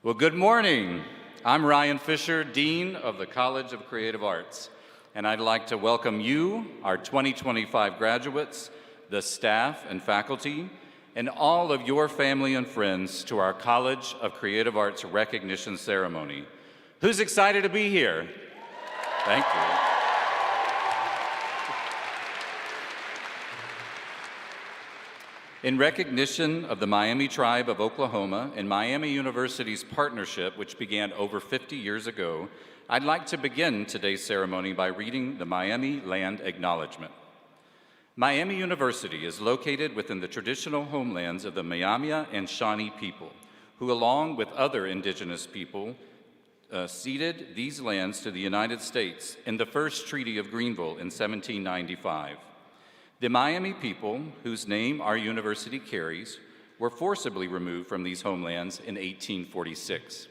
Well, good morning. I'm Ryan Fisher, Dean of the College of Creative Arts, and I'd like to welcome you, our 2025 graduates, the staff and faculty, and all of your family and friends to our College of Creative Arts recognition ceremony. Who's excited to be here? Thank you. In recognition of the Miami Tribe of Oklahoma and Miami University's partnership, which began over 50 years ago, I'd like to begin today's ceremony by reading the Miami Land Acknowledgement. Miami University is located within the traditional homelands of the Miami and Shawnee people, who, along with other indigenous people, ceded these lands to the United States in the first Treaty of Greenville in 1795. The Miami people, whose name our university carries, were forcibly removed from these homelands in 1846.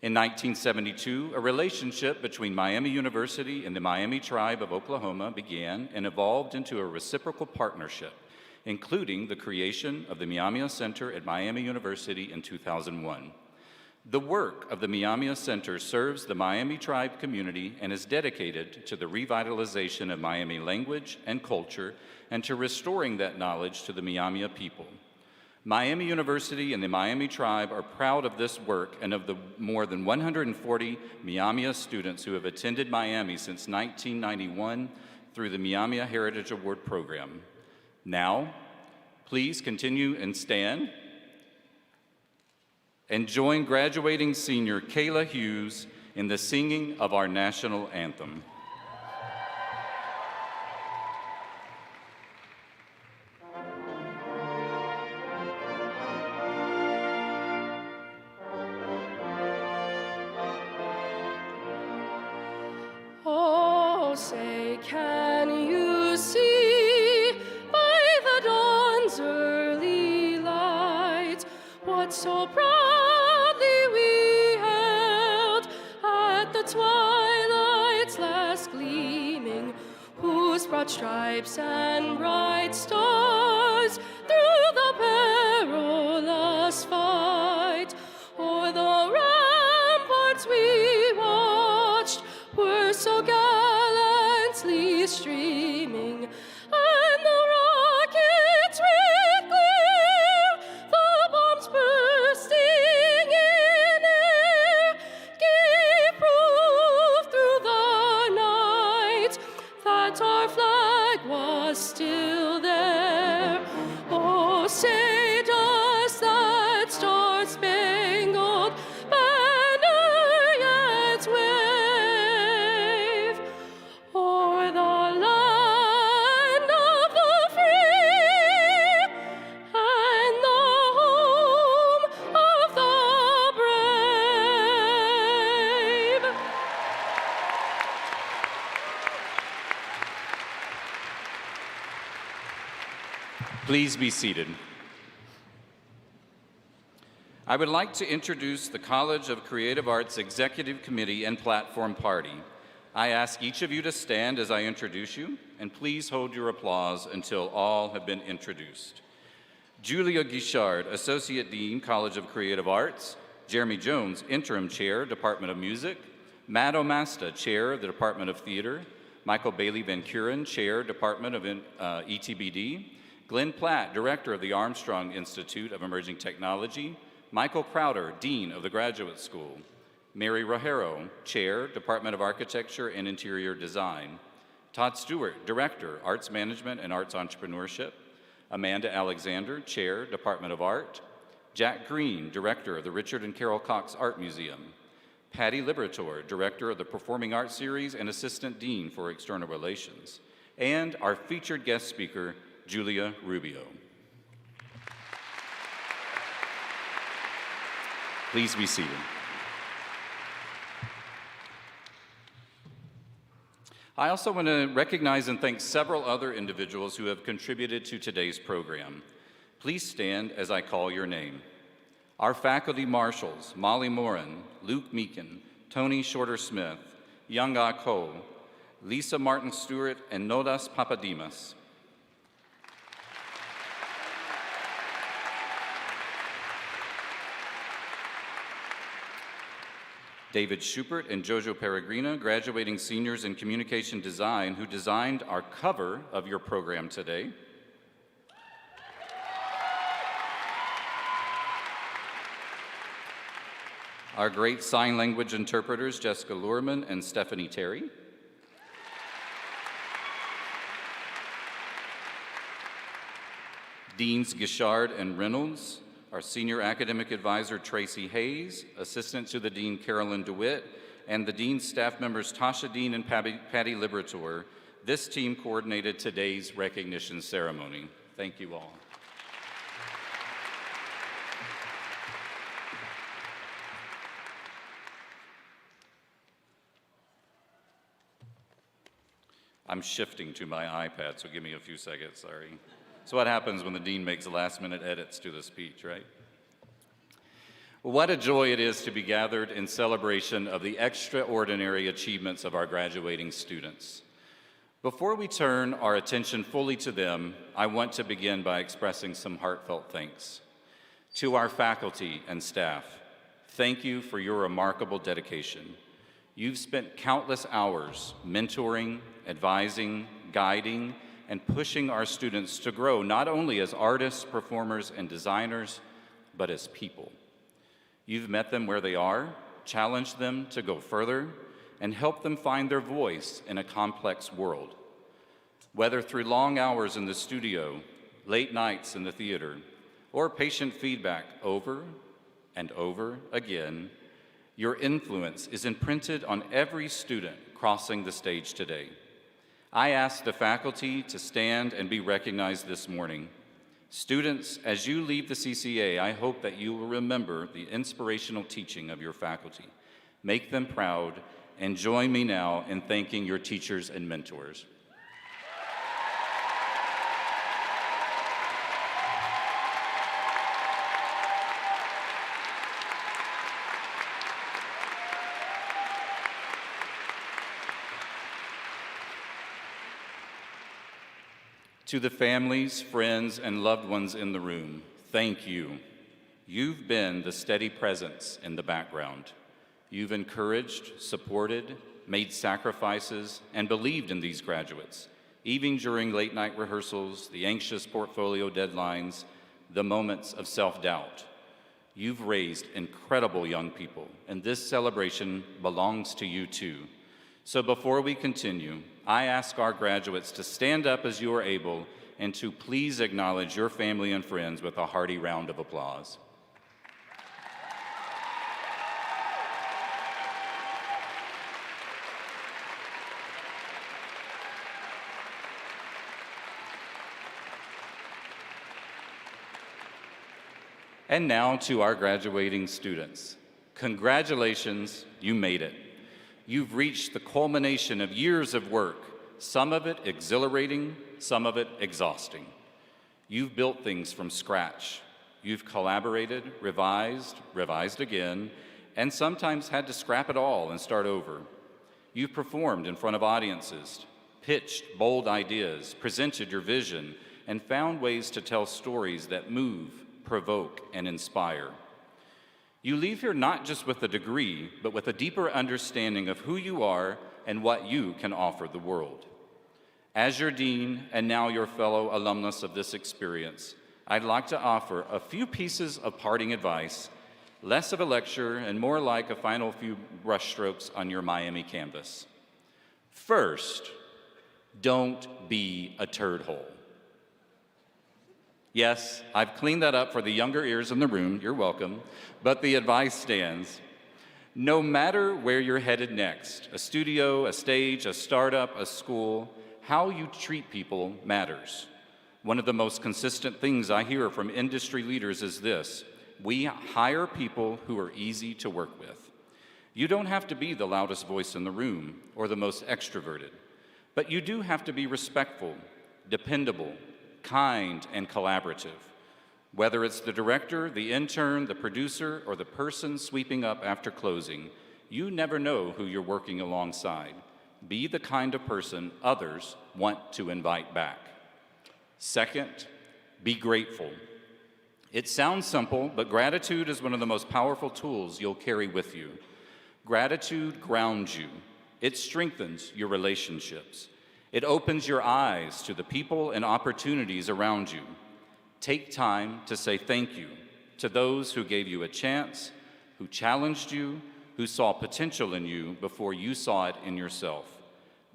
In 1972, a relationship between Miami University and the Miami Tribe of Oklahoma began and evolved into a reciprocal partnership, including the creation of the Miami Center at Miami University in 2001. The work of the Miami Center serves the Miami Tribe community and is dedicated to the revitalization of Miami language and culture and to restoring that knowledge to the Miami people. Miami University and the Miami Tribe are proud of this work and of the more than 140 Miami students who have attended Miami since 1991 through the Miami Heritage Award Program. Now, please continue and stand and join graduating senior Kayla Hughes in the singing of our national anthem. Oh, say, can you see stripes and bright stars through the perilous fight. O'er the ramparts we watched were so gallantly streaming, and the rockets red glare, the bombs bursting in air, gave proof through the night that our flag was still there. Oh, say does that star-spangled banner yet wave o'er the land of the free and the home of the brave? Please be seated. I would like to introduce the College of Creative Arts Executive Committee and Platform Party. I ask each of you to stand as I introduce you, and please hold your applause until all have been introduced. Julia Guichard, Associate Dean, College of Creative Arts. Jeremy Jones, Interim Chair, Department of Music. Matt Omasta, Chair of the Department of Theater. Michael Bailey Van Kuren, Chair, Department of ETBD. Glenn Platt, Director of the Armstrong Institute of Emerging Technology. Michael Crowder, Dean of the Graduate School. Mary Rogero, Chair, Department of Architecture and Interior Design. Todd Stewart, Director, Arts Management and Arts Entrepreneurship. Amanda Alexander, Chair, Department of Art. Jack Green, Director of the Richard and Carol Cox Art Museum. Patty Liberator, Director of the Performing Arts Series and Assistant Dean for External Relations. And our featured guest speaker, Julia Rubio. Please be seated. I also want to recognize and thank several other individuals who have contributed to today's program. Please stand as I call your name. Our faculty marshals, Molly Morin, Luke Meekin, Tony Shorter-Smith, Young-Ah Ko, Lisa Martin-Stewart, and Nodas Papadimas. David Schubert and Jojo Peregrina, graduating seniors in communication design, who designed our cover of your program today. Our great sign language interpreters, Jessica Luhrmann and Stephanie Terry. Deans Guichard and Reynolds, our senior academic advisor, Tracy Hayes, assistant to the Dean, Carolyn DeWitt, and the Dean's staff members, Tasha Dean and Patty Liberator. This team coordinated today's recognition ceremony. Thank you all. I'm shifting to my iPad, so give me a few seconds, sorry. So what happens when the dean makes last-minute edits to the speech, right? What a joy it is to be gathered in celebration of the extraordinary achievements of our graduating students. Before we turn our attention fully to them, I want to begin by expressing some heartfelt thanks. To our faculty and staff, thank you for your remarkable dedication. You've spent countless hours mentoring, advising, guiding, and pushing our students to grow not only as artists, performers, and designers, but as people. You've met them where they are, challenged them to go further, and helped them find their voice in a complex world. Whether through long hours in the studio, late nights in the theater, or patient feedback over and over again, your influence is imprinted on every student crossing the stage today. I ask the faculty to stand and be recognized this morning. Students, as you leave the CCA, I hope that you will remember the inspirational teaching of your faculty. Make them proud, and join me now in thanking your teachers and mentors. To the families, friends, and loved ones in the room, thank you. You've been the steady presence in the background. You've encouraged, supported, made sacrifices, and believed in these graduates, even during late-night rehearsals, the anxious portfolio deadlines, the moments of self-doubt. You've raised incredible young people, and this celebration belongs to you too. So before we continue, I ask our graduates to stand up as you are able and to please acknowledge your family and friends with a hearty round of applause. And now to our graduating students. Congratulations, you made it. You've reached the culmination of years of work, some of it exhilarating, some of it exhausting. You've built things from scratch. You've collaborated, revised again, and sometimes had to scrap it all and start over. You've performed in front of audiences, pitched bold ideas, presented your vision, and found ways to tell stories that move, provoke, and inspire. You leave here not just with a degree, but with a deeper understanding of who you are and what you can offer the world. As your dean, and now your fellow alumnus of this experience, I'd like to offer a few pieces of parting advice, less of a lecture and more like a final few brushstrokes on your Miami canvas. First, don't be a turd hole. Yes, I've cleaned that up for the younger ears in the room, you're welcome, but the advice stands. No matter where you're headed next, a studio, a stage, a startup, a school, how you treat people matters. One of the most consistent things I hear from industry leaders is this: we hire people who are easy to work with. You don't have to be the loudest voice in the room or the most extroverted, but you do have to be respectful, dependable, kind, and collaborative. Whether it's the director, the intern, the producer, or the person sweeping up after closing, you never know who you're working alongside. Be the kind of person others want to invite back. Second, be grateful. It sounds simple, but gratitude is one of the most powerful tools you'll carry with you. Gratitude grounds you. It strengthens your relationships. It opens your eyes to the people and opportunities around you. Take time to say thank you to those who gave you a chance, who challenged you, who saw potential in you before you saw it in yourself.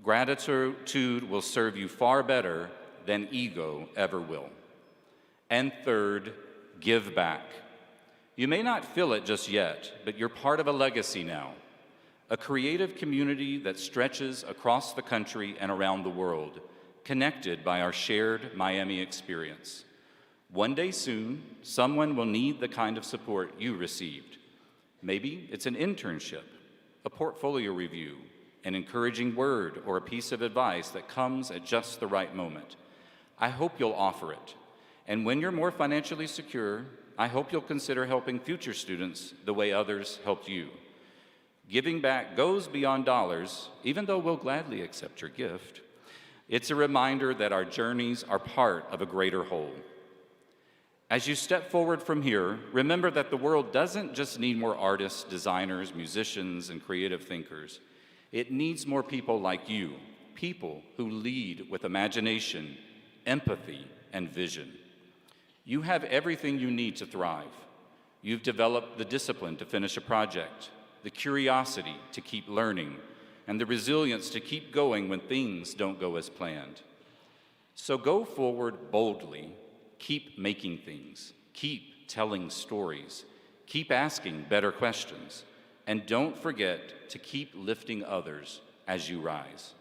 Gratitude will serve you far better than ego ever will. And third, give back. You may not feel it just yet, but you're part of a legacy now. A creative community that stretches across the country and around the world, connected by our shared Miami experience. One day soon, someone will need the kind of support you received. Maybe it's an internship, a portfolio review, an encouraging word, or a piece of advice that comes at just the right moment. I hope you'll offer it. And when you're more financially secure, I hope you'll consider helping future students the way others helped you. Giving back goes beyond dollars, even though we'll gladly accept your gift. It's a reminder that our journeys are part of a greater whole. As you step forward from here, remember that the world doesn't just need more artists, designers, musicians, and creative thinkers. It needs more people like you, people who lead with imagination, empathy, and vision. You have everything you need to thrive. You've developed the discipline to finish a project, the curiosity to keep learning, and the resilience to keep going when things don't go as planned. So go forward boldly, keep making things, keep telling stories, keep asking better questions, and don't forget to keep lifting others as you rise.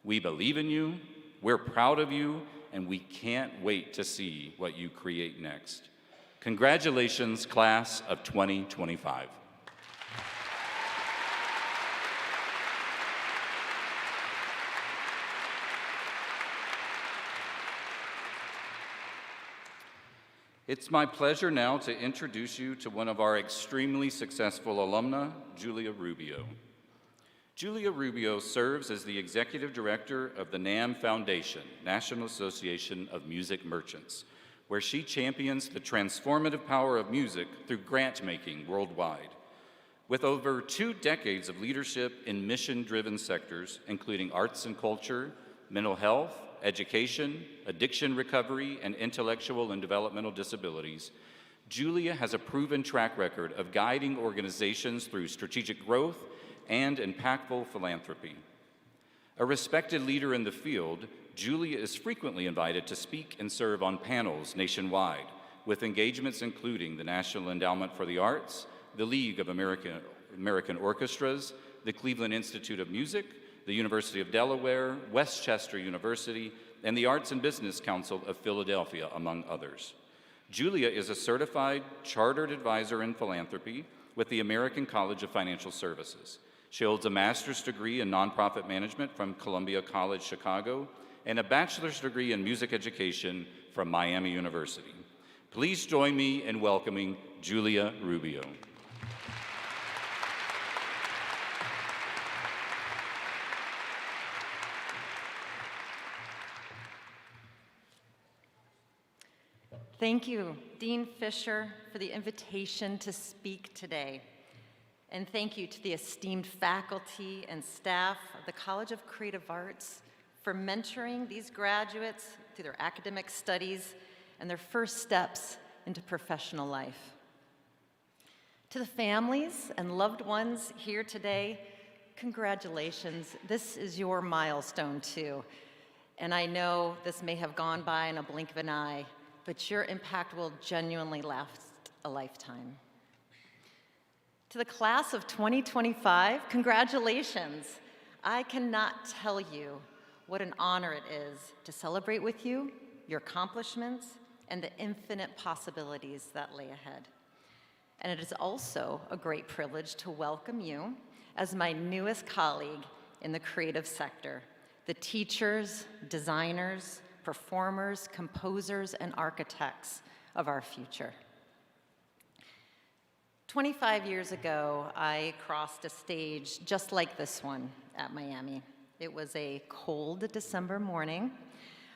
We believe in you, we're proud of you, and we can't wait to see what you create next. Congratulations, class of 2025. It's my pleasure now to introduce you to one of our extremely successful alumna, Julia Rubio. Julia Rubio serves as the Executive Director of the NAM Foundation, National Association of Music Merchants, where she champions the transformative power of music through grant-making worldwide. With over 2 decades of leadership in mission-driven sectors, including arts and culture, mental health, education, addiction recovery, and intellectual and developmental disabilities, Julia has a proven track record of guiding organizations through strategic growth and impactful philanthropy. A respected leader in the field, Julia is frequently invited to speak and serve on panels nationwide, with engagements including the National Endowment for the Arts, the League of American Orchestras, the Cleveland Institute of Music, the University of Delaware, Westchester University, and the Arts and Business Council of Philadelphia, among others. Julia is a certified chartered advisor in philanthropy with the American College of Financial Services. She holds a master's degree in nonprofit management from Columbia College Chicago and a bachelor's degree in music education from Miami University. Please join me in welcoming Julia Rubio. Thank you, Dean Fisher, for the invitation to speak today. And thank you to the esteemed faculty and staff of the College of Creative Arts for mentoring these graduates through their academic studies and their first steps into professional life. To the families and loved ones here today, congratulations. This is your milestone too. And I know this may have gone by in a blink of an eye, but your impact will genuinely last a lifetime. To the class of 2025, congratulations. I cannot tell you what an honor it is to celebrate with you, your accomplishments, and the infinite possibilities that lay ahead. And it is also a great privilege to welcome you as my newest colleague in the creative sector, the teachers, designers, performers, composers, and architects of our future. 25 years ago, I crossed a stage just like this one at Miami. It was a cold December morning.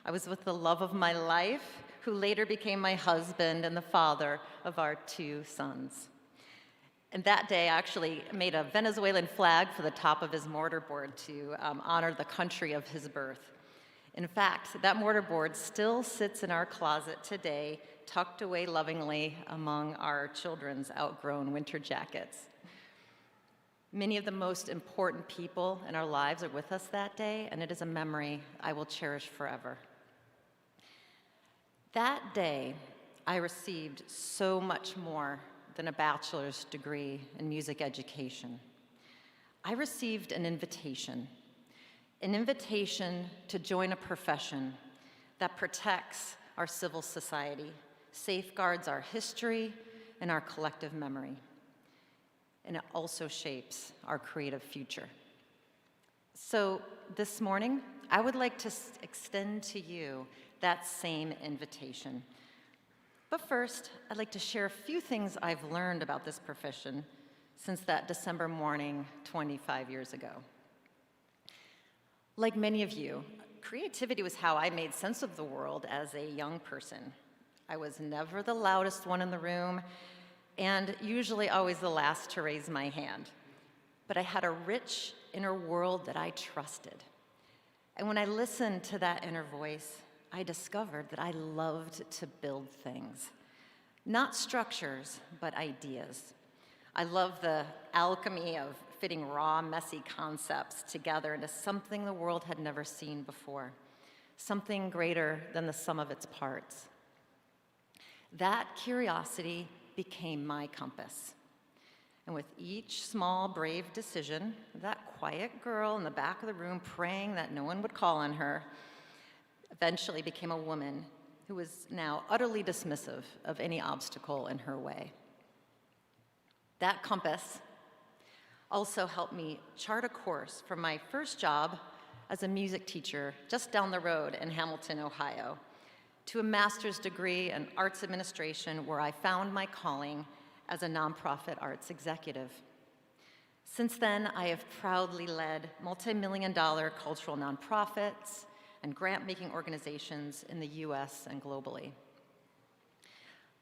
I was with the love of my life, who later became my husband and the father of our 2 sons. And that day, I actually made a Venezuelan flag for the top of his mortarboard to honor the country of his birth. In fact, that mortarboard still sits in our closet today, tucked away lovingly among our children's outgrown winter jackets. Many of the most important people in our lives are with us that day, and it is a memory I will cherish forever. That day, I received so much more than a bachelor's degree in music education. I received an invitation to join a profession that protects our civil society, safeguards our history and our collective memory, and it also shapes our creative future. So this morning, I would like to extend to you that same invitation. But first, I'd like to share a few things I've learned about this profession since that December morning 25 years ago. Like many of you, creativity was how I made sense of the world as a young person. I was never the loudest one in the room, and usually always the last to raise my hand. But I had a rich inner world that I trusted. And when I listened to that inner voice, I discovered that I loved to build things. Not structures, but ideas. I love the alchemy of fitting raw, messy concepts together into something the world had never seen before, something greater than the sum of its parts. That curiosity became my compass. And with each small, brave decision, that quiet girl in the back of the room praying that no one would call on her eventually became a woman who was now utterly dismissive of any obstacle in her way. That compass also helped me chart a course for my first job as a music teacher just down the road in Hamilton, Ohio, to a master's degree in arts administration where I found my calling as a nonprofit arts executive. Since then, I have proudly led multi-million-dollar cultural nonprofits and grant-making organizations in the US and globally.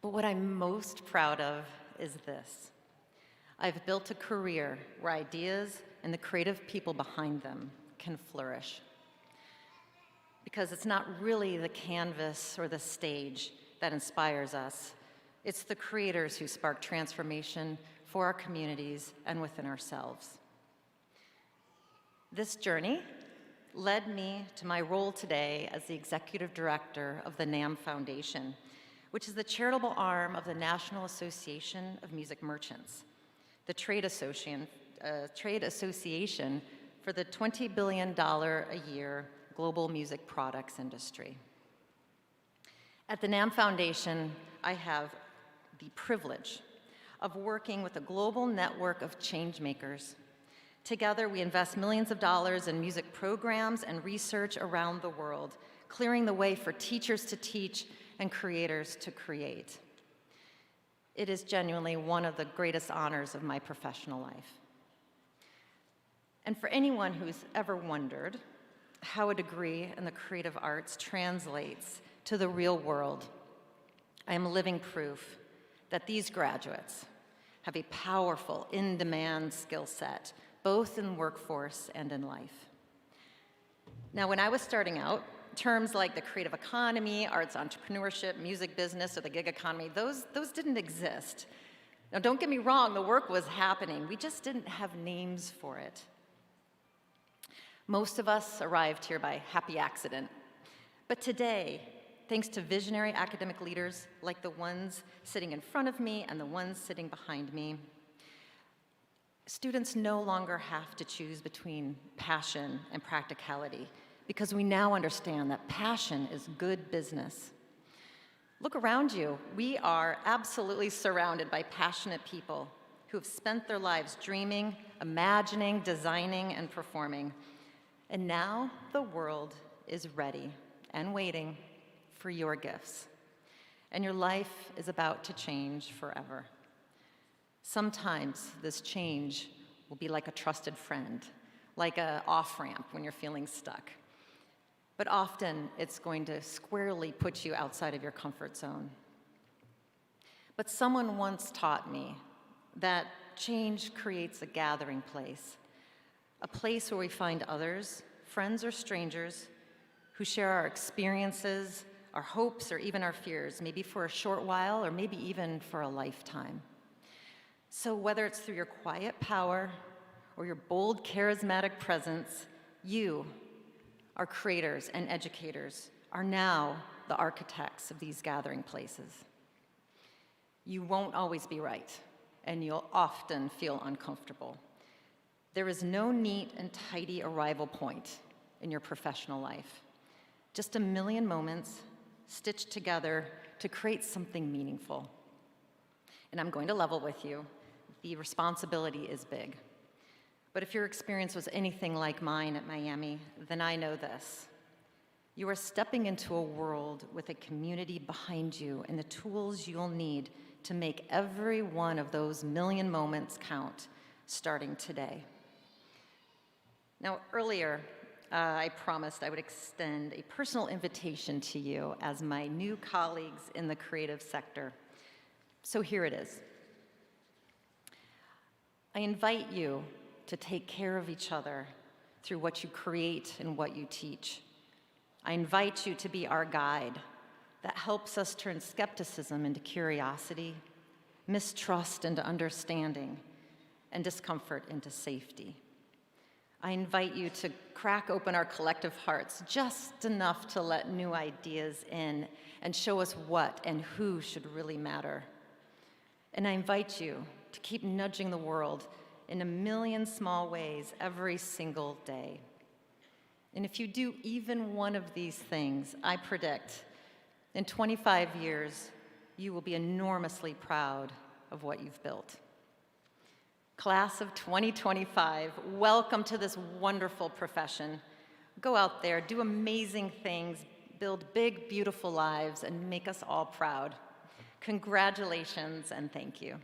But what I'm most proud of is this. I've built a career where ideas and the creative people behind them can flourish. Because it's not really the canvas or the stage that inspires us. It's the creators who spark transformation for our communities and within ourselves. This journey led me to my role today as the executive director of the NAMM Foundation, which is the charitable arm of the National Association of Music Merchants, the trade association for the $20 billion a year global music products industry. At the NAMM Foundation, I have the privilege of working with a global network of change makers. Together, we invest millions of dollars in music programs and research around the world, clearing the way for teachers to teach and creators to create. It is genuinely one of the greatest honors of my professional life. And for anyone who's ever wondered how a degree in the creative arts translates to the real world, I am living proof that these graduates have a powerful, in-demand skill set, both in workforce and in life. Now, when I was starting out, terms like the creative economy, arts entrepreneurship, music business, or the gig economy, those didn't exist. Now, don't get me wrong, the work was happening. We just didn't have names for it. Most of us arrived here by happy accident. But today, thanks to visionary academic leaders like the ones sitting in front of me and the ones sitting behind me, students no longer have to choose between passion and practicality because we now understand that passion is good business. Look around you. We are absolutely surrounded by passionate people who have spent their lives dreaming, imagining, designing, and performing. And now the world is ready and waiting for your gifts. And your life is about to change forever. Sometimes this change will be like a trusted friend, like an off-ramp when you're feeling stuck. But often it's going to squarely put you outside of your comfort zone. But someone once taught me that change creates a gathering place, a place where we find others, friends or strangers, who share our experiences, our hopes, or even our fears, maybe for a short while or maybe even for a lifetime. So whether it's through your quiet power or your bold, charismatic presence, you, our creators and educators, are now the architects of these gathering places. You won't always be right, and you'll often feel uncomfortable. There is no neat and tidy arrival point in your professional life. Just a million moments stitched together to create something meaningful. And I'm going to level with you. The responsibility is big. But if your experience was anything like mine at Miami, then I know this. You are stepping into a world with a community behind you and the tools you'll need to make every one of those million moments count, starting today. Now, earlier, I promised I would extend a personal invitation to you as my new colleagues in the creative sector. So here it is. I invite you to take care of each other through what you create and what you teach. I invite you to be our guide that helps us turn skepticism into curiosity, mistrust into understanding, and discomfort into safety. I invite you to crack open our collective hearts just enough to let new ideas in and show us what and who should really matter. And I invite you to keep nudging the world in a million small ways every single day. And if you do even one of these things, I predict in 25 years, you will be enormously proud of what you've built. Class of 2025, welcome to this wonderful profession. Go out there, do amazing things, build big, beautiful lives, and make us all proud. Congratulations and thank you.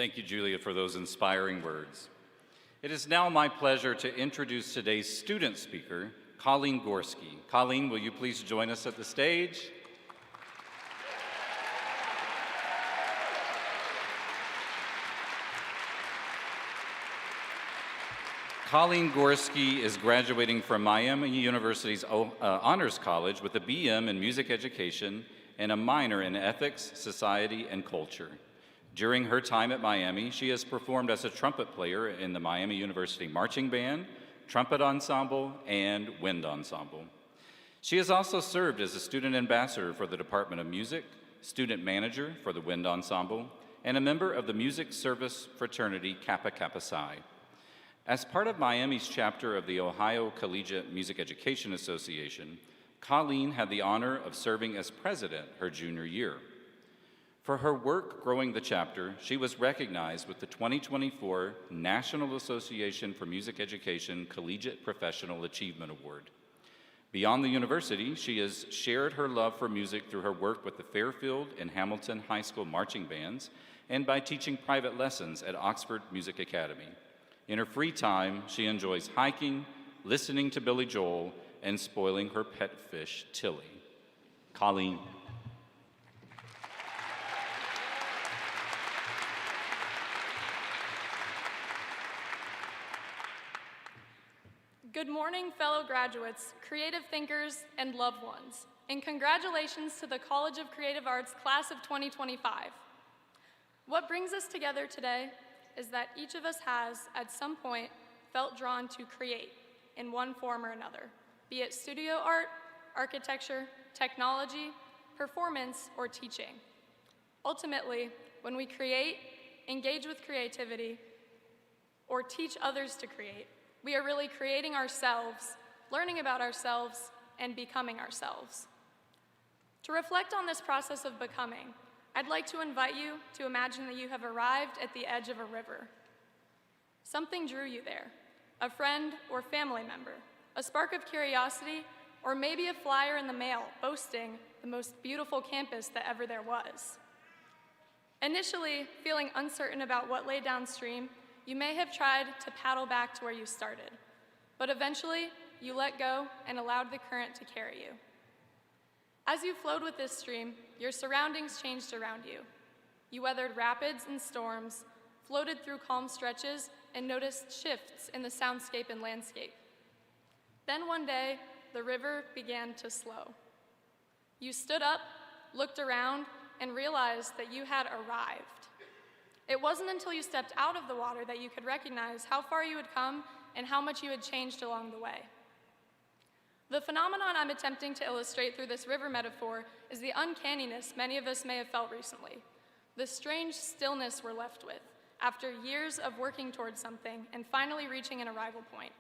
Thank you, Julia, for those inspiring words. It is now my pleasure to introduce today's student speaker, Colleen Gorski. Colleen, will you please join us at the stage? Colleen Gorski is graduating from Miami University's Honors College with a BM in Music Education and a minor in Ethics, Society, and Culture. During her time at Miami, she has performed as a trumpet player in the Miami University Marching Band, Trumpet Ensemble, and Wind Ensemble. She has also served as a student ambassador for the Department of Music, student manager for the Wind Ensemble, and a member of the music service fraternity Kappa Kappa Psi. As part of Miami's chapter of the Ohio Collegiate Music Education Association, Colleen had the honor of serving as president her junior year. For her work growing the chapter, she was recognized with the 2024 National Association for Music Education Collegiate Professional Achievement Award. Beyond the university, she has shared her love for music through her work with the Fairfield and Hamilton High School marching bands and by teaching private lessons at Oxford Music Academy. In her free time, she enjoys hiking, listening to Billy Joel, and spoiling her pet fish, Tilly. Colleen. Good morning, fellow graduates, creative thinkers, and loved ones, and congratulations to the College of Creative Arts Class of 2025. What brings us together today is that each of us has, at some point, felt drawn to create in one form or another, be it studio art, architecture, technology, performance, or teaching. Ultimately, when we create, engage with creativity, or teach others to create, we are really creating ourselves, learning about ourselves, and becoming ourselves. To reflect on this process of becoming, I'd like to invite you to imagine that you have arrived at the edge of a river. Something drew you there, a friend or family member, a spark of curiosity, or maybe a flyer in the mail boasting the most beautiful campus that ever there was. Initially, feeling uncertain about what lay downstream, you may have tried to paddle back to where you started, but eventually you let go and allowed the current to carry you. As you flowed with this stream, your surroundings changed around you. You weathered rapids and storms, floated through calm stretches, and noticed shifts in the soundscape and landscape. Then one day, the river began to slow. You stood up, looked around, and realized that you had arrived. It wasn't until you stepped out of the water that you could recognize how far you had come and how much you had changed along the way. The phenomenon I'm attempting to illustrate through this river metaphor is the uncanniness many of us may have felt recently, the strange stillness we're left with after years of working towards something and finally reaching an arrival point.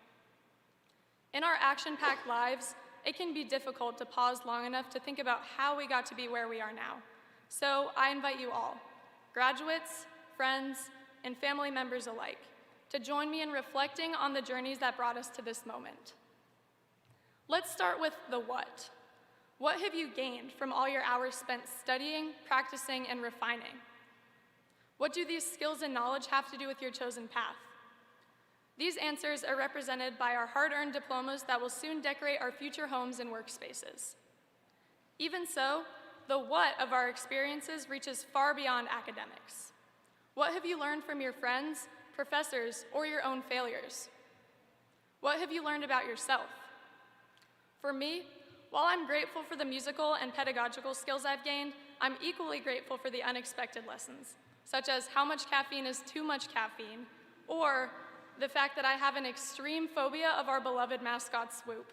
In our action-packed lives, it can be difficult to pause long enough to think about how we got to be where we are now. So I invite you all, graduates, friends, and family members alike, to join me in reflecting on the journeys that brought us to this moment. Let's start with the what. What have you gained from all your hours spent studying, practicing, and refining? What do these skills and knowledge have to do with your chosen path? These answers are represented by our hard-earned diplomas that will soon decorate our future homes and workspaces. Even so, the what of our experiences reaches far beyond academics. What have you learned from your friends, professors, or your own failures? What have you learned about yourself? For me, while I'm grateful for the musical and pedagogical skills I've gained, I'm equally grateful for the unexpected lessons, such as how much caffeine is too much caffeine, or the fact that I have an extreme phobia of our beloved mascot, Swoop.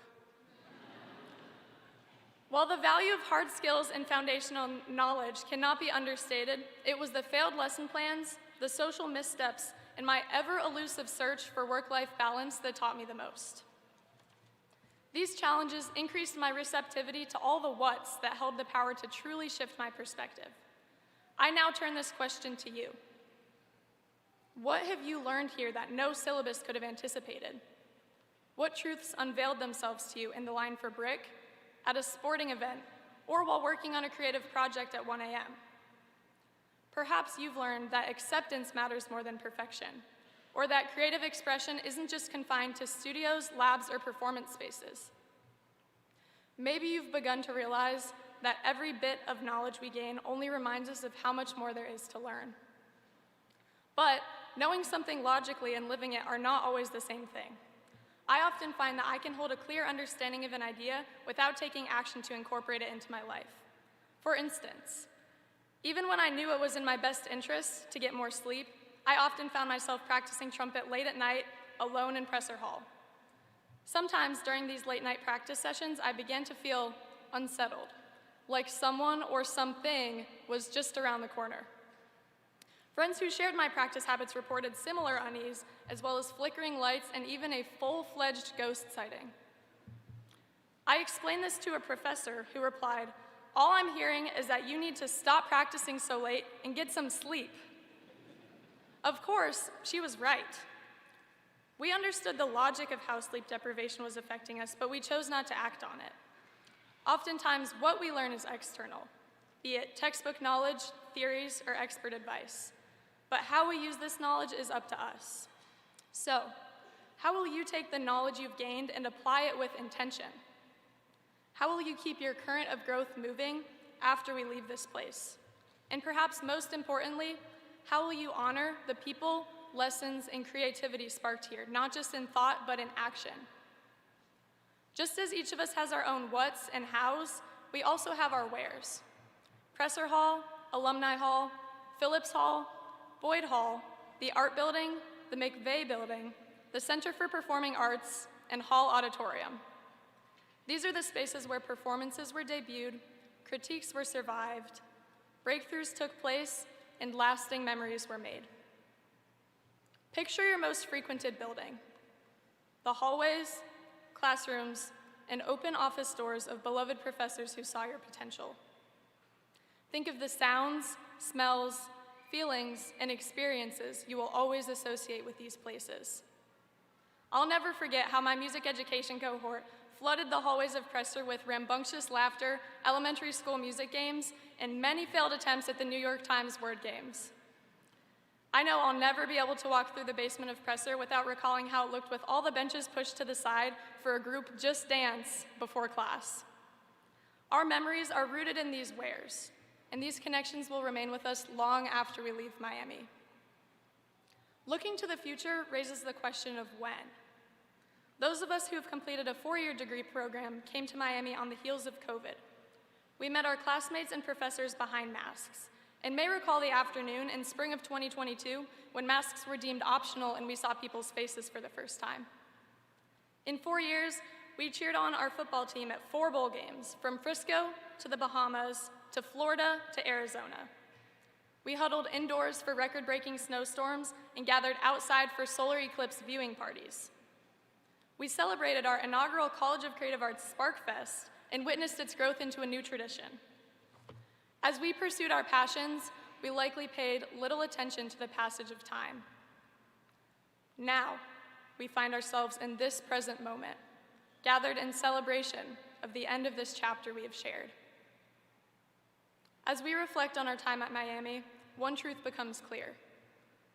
While the value of hard skills and foundational knowledge cannot be understated, it was the failed lesson plans, the social missteps, and my ever-elusive search for work-life balance that taught me the most. These challenges increased my receptivity to all the whats that held the power to truly shift my perspective. I now turn this question to you. What have you learned here that no syllabus could have anticipated? What truths unveiled themselves to you in the line for brick, at a sporting event, or while working on a creative project at 1 a.m.? Perhaps you've learned that acceptance matters more than perfection, or that creative expression isn't just confined to studios, labs, or performance spaces. Maybe you've begun to realize that every bit of knowledge we gain only reminds us of how much more there is to learn. But knowing something logically and living it are not always the same thing. I often find that I can hold a clear understanding of an idea without taking action to incorporate it into my life. For instance, even when I knew it was in my best interest to get more sleep, I often found myself practicing trumpet late at night, alone in Presser Hall. Sometimes during these late night practice sessions, I began to feel unsettled, like someone or something was just around the corner. Friends who shared my practice habits reported similar unease, as well as flickering lights and even a full-fledged ghost sighting. I explained this to a professor who replied, "All I'm hearing is that you need to stop practicing so late and get some sleep." Of course, she was right. We understood the logic of how sleep deprivation was affecting us, but we chose not to act on it. Oftentimes, what we learn is external, be it textbook knowledge, theories, or expert advice. But how we use this knowledge is up to us. So, how will you take the knowledge you've gained and apply it with intention? How will you keep your current of growth moving after we leave this place? And perhaps most importantly, how will you honor the people, lessons, and creativity sparked here, not just in thought, but in action? Just as each of us has our own whats and hows, we also have our wheres. Presser Hall, Alumni Hall, Phillips Hall, Boyd Hall, the Art Building, the McVeigh Building, the Center for Performing Arts, and Hall Auditorium. These are the spaces where performances were debuted, critiques were survived, breakthroughs took place, and lasting memories were made. Picture your most frequented building, the hallways, classrooms, and open office doors of beloved professors who saw your potential. Think of the sounds, smells, feelings, and experiences you will always associate with these places. I'll never forget how my music education cohort flooded the hallways of Presser with rambunctious laughter, elementary school music games, and many failed attempts at the New York Times word games. I know I'll never be able to walk through the basement of Presser without recalling how it looked with all the benches pushed to the side for a group just dance before class. Our memories are rooted in these wares, and these connections will remain with us long after we leave Miami. Looking to the future raises the question of when. Those of us who have completed a 4-year degree program came to Miami on the heels of COVID. We met our classmates and professors behind masks, and may recall the afternoon in spring of 2022 when masks were deemed optional and we saw people's faces for the first time. In 4 years, we cheered on our football team at 4 bowl games, from Frisco to the Bahamas to Florida to Arizona. We huddled indoors for record-breaking snowstorms and gathered outside for solar eclipse viewing parties. We celebrated our inaugural College of Creative Arts Spark Fest and witnessed its growth into a new tradition. As we pursued our passions, we likely paid little attention to the passage of time. Now, we find ourselves in this present moment, gathered in celebration of the end of this chapter we have shared. As we reflect on our time at Miami, one truth becomes clear.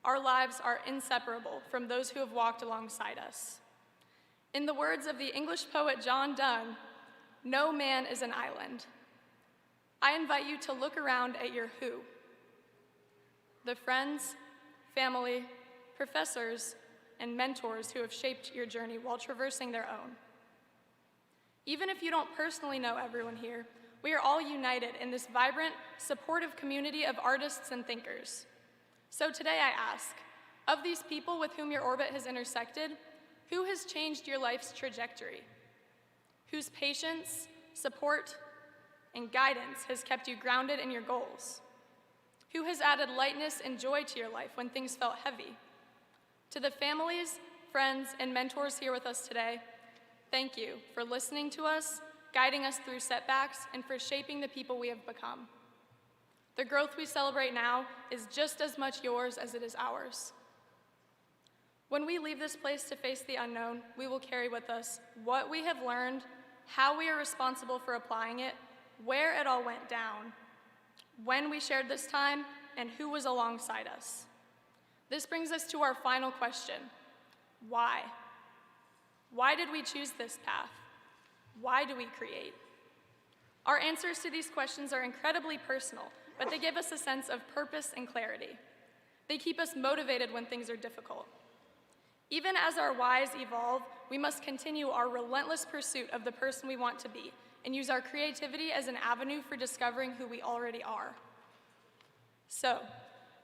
Our lives are inseparable from those who have walked alongside us. In the words of the English poet John Donne, "No man is an island." I invite you to look around at your who. The friends, family, professors, and mentors who have shaped your journey while traversing their own. Even if you don't personally know everyone here, we are all united in this vibrant, supportive community of artists and thinkers. So today I ask, of these people with whom your orbit has intersected, who has changed your life's trajectory? Whose patience, support, and guidance has kept you grounded in your goals? Who has added lightness and joy to your life when things felt heavy? To the families, friends, and mentors here with us today, thank you for listening to us, guiding us through setbacks, and for shaping the people we have become. The growth we celebrate now is just as much yours as it is ours. When we leave this place to face the unknown, we will carry with us what we have learned, how we are responsible for applying it, where it all went down, when we shared this time, and who was alongside us. This brings us to our final question: why? Why did we choose this path? Why do we create? Our answers to these questions are incredibly personal, but they give us a sense of purpose and clarity. They keep us motivated when things are difficult. Even as our whys evolve, we must continue our relentless pursuit of the person we want to be and use our creativity as an avenue for discovering who we already are. So,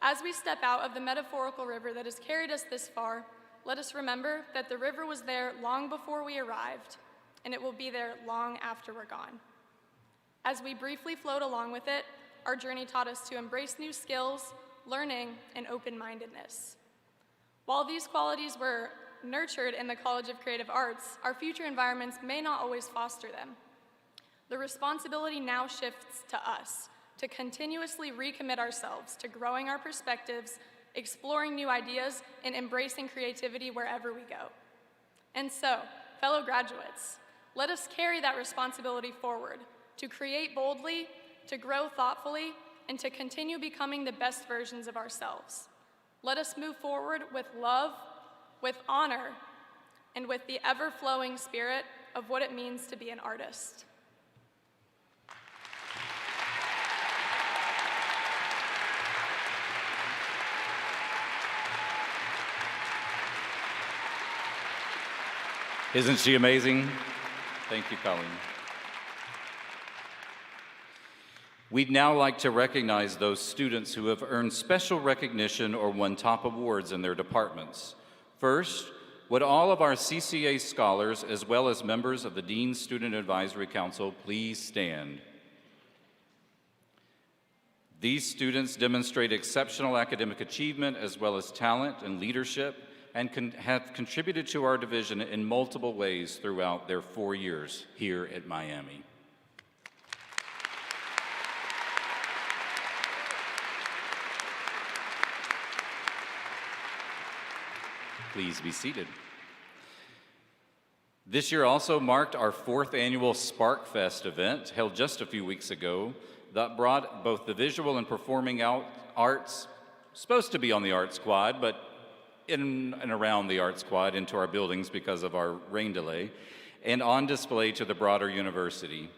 as we step out of the metaphorical river that has carried us this far, let us remember that the river was there long before we arrived, and it will be there long after we're gone. As we briefly float along with it, our journey taught us to embrace new skills, learning, and open-mindedness. While these qualities were nurtured in the College of Creative Arts, our future environments may not always foster them. The responsibility now shifts to us to continuously recommit ourselves to growing our perspectives, exploring new ideas, and embracing creativity wherever we go. And so, fellow graduates, let us carry that responsibility forward to create boldly, to grow thoughtfully, and to continue becoming the best versions of ourselves. Let us move forward with love, with honor, and with the ever-flowing spirit of what it means to be an artist. Isn't she amazing? Thank you, Colleen. We'd now like to recognize those students who have earned special recognition or won top awards in their departments. First, would all of our CCA scholars, as well as members of the Dean's Student Advisory Council, please stand? These students demonstrate exceptional academic achievement as well as talent and leadership, and have contributed to our division in multiple ways throughout their 4 years here at Miami. Please be seated. This year also marked our 4th annual Spark Fest event, held just a few weeks ago, that brought both the visual and performing arts, supposed to be on the art squad, but in and around the art squad into our buildings because of our rain delay, and on display to the broader university.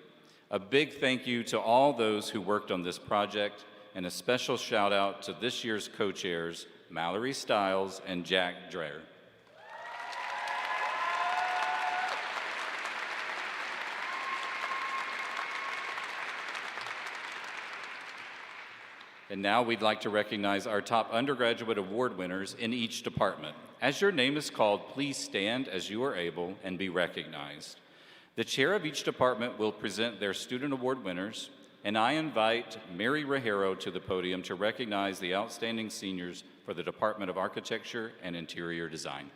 A big thank you to all those who worked on this project, and a special shout out to this year's co-chairs, Mallory Stiles and Jack Dreher. And now we'd like to recognize our top undergraduate award winners in each department. As your name is called, please stand as you are able and be recognized. The chair of each department will present their student award winners, and I invite Mary Rajero to the podium to recognize the outstanding seniors for the Department of Architecture and Interior Design.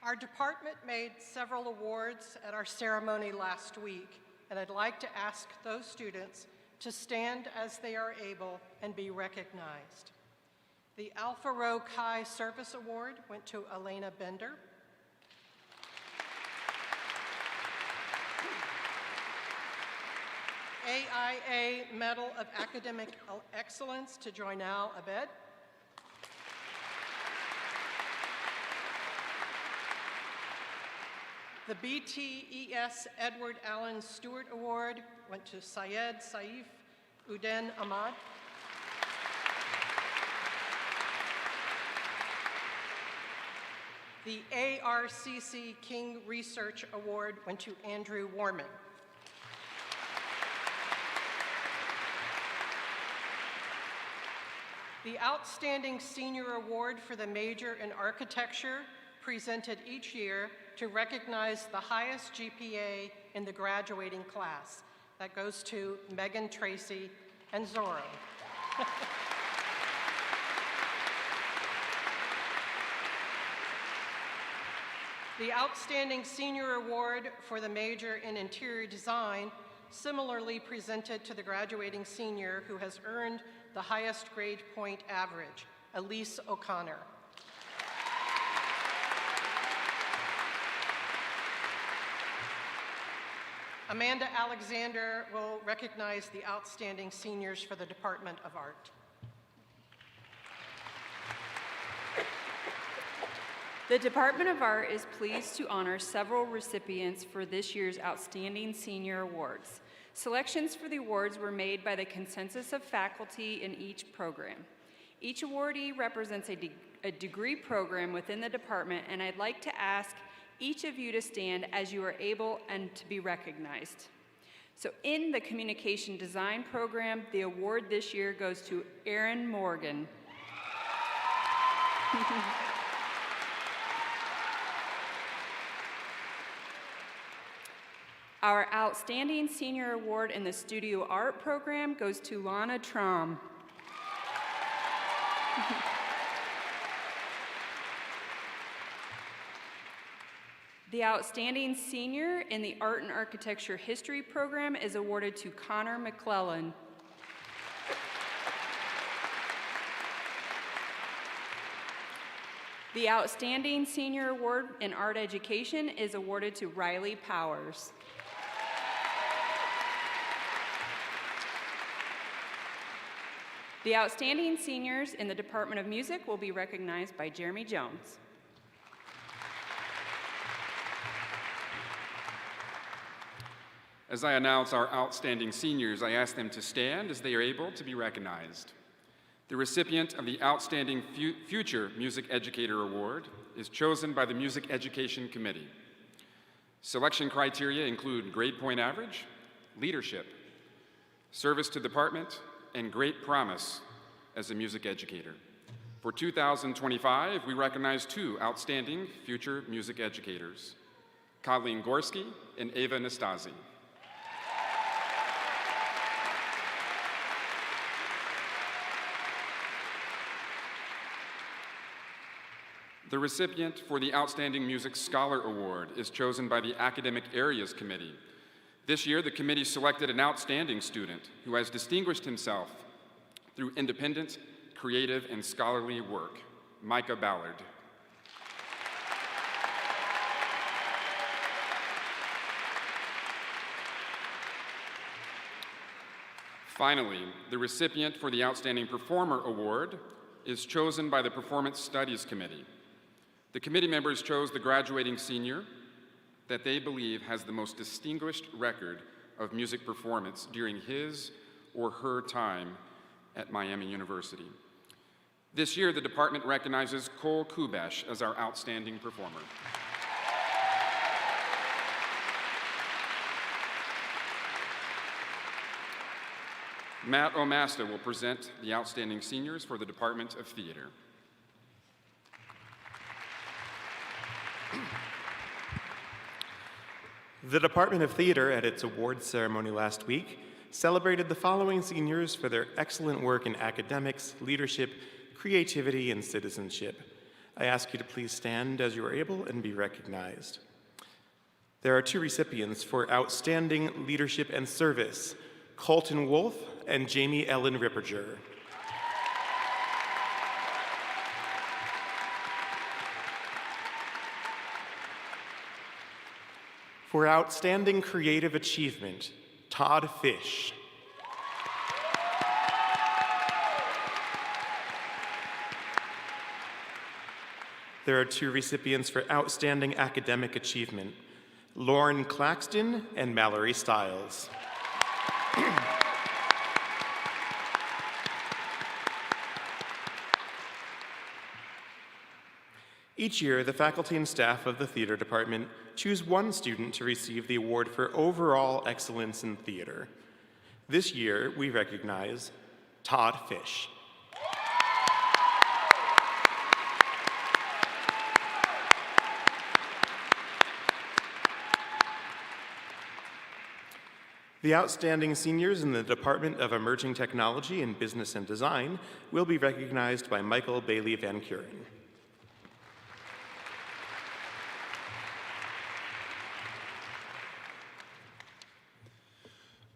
Our department made several awards at our ceremony last week, and I'd like to ask those students to stand as they are able and be recognized. The Alpha Rho Chi Service Award went to Elena Bender. AIA Medal of Academic Excellence to Joynal Abed. The BTES Edward Allen Stewart Award went to Syed Saif Uden Ahmad. The ARCC King Research Award went to Andrew Warman. The Outstanding Senior Award for the major in architecture, presented each year to recognize the highest GPA in the graduating class. That goes to Megan Tracy and Zorro. The Outstanding Senior Award for the major in interior design, similarly presented to the graduating senior who has earned the highest grade point average, Elise O'Connor. Amanda Alexander will recognize the outstanding seniors for the Department of Art. The Department of Art is pleased to honor several recipients for this year's Outstanding Senior Awards. Selections for the awards were made by the consensus of faculty in each program. Each awardee represents a degree program within the department, and I'd like to ask each of you to stand as you are able and to be recognized. So in the Communication Design program, the award this year goes to Erin Morgan. Our Outstanding Senior Award in the Studio Art program goes to Lana Traum. The Outstanding Senior in the Art and Architecture History program is awarded to Connor McClellan. The Outstanding Senior Award in Art Education is awarded to Riley Powers. The Outstanding Seniors in the Department of Music will be recognized by Jeremy Jones. As I announce our outstanding seniors, I ask them to stand as they are able to be recognized. The recipient of the Outstanding Future Music Educator Award is chosen by the Music Education Committee. Selection criteria include grade point average, leadership, service to the department, and great promise as a music educator. For 2025, we recognize two outstanding future music educators, Colleen Gorski and Ava Nastasi. The recipient for the Outstanding Music Scholar Award is chosen by the Academic Areas Committee. This year, the committee selected an outstanding student who has distinguished himself through independent, creative, and scholarly work, Micah Ballard. Finally, the recipient for the Outstanding Performer Award is chosen by the Performance Studies Committee. The committee members chose the graduating senior that they believe has the most distinguished record of music performance during his or her time at Miami University. This year, the department recognizes Cole Kubesh as our outstanding performer. Matt Omasta will present the outstanding seniors for the Department of Theater. The Department of Theater, at its awards ceremony last week, celebrated the following seniors for their excellent work in academics, leadership, creativity, and citizenship. I ask you to please stand as you are able and be recognized. There are two recipients for Outstanding Leadership and Service, Colton Wolf and Jamie Ellen Ripperger. For Outstanding Creative Achievement, Todd Fish. There are two recipients for Outstanding Academic Achievement, Lauren Claxton and Mallory Stiles. Each year, the faculty and staff of the theater department choose one student to receive the award for overall excellence in theater. This year, we recognize Todd Fish. The outstanding seniors in the Department of Emerging Technology in Business and Design will be recognized by Michael Bailey Van Kuren.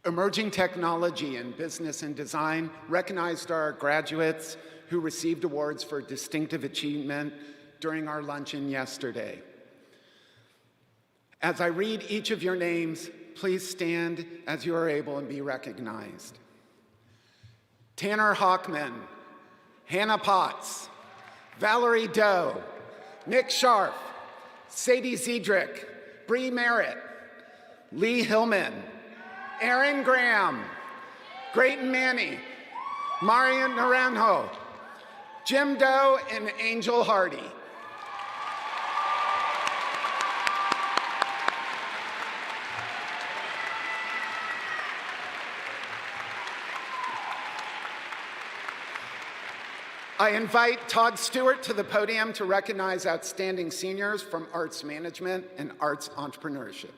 Emerging Technology in Business and Design recognized our graduates who received awards for distinctive achievement during our luncheon yesterday. As I read each of your names, please stand as you are able and be recognized. Tanner Hockman, Hannah Potts, Valerie Doe, Nick Scharf, Sadie Ziedrich, Bree Merritt, Lee Hillman, Aaron Graham, Grayton Manny, Mario Naranjo, Jim Doe, and Angel Hardy. I invite Todd Stewart to the podium to recognize outstanding seniors from Arts Management and Arts Entrepreneurship.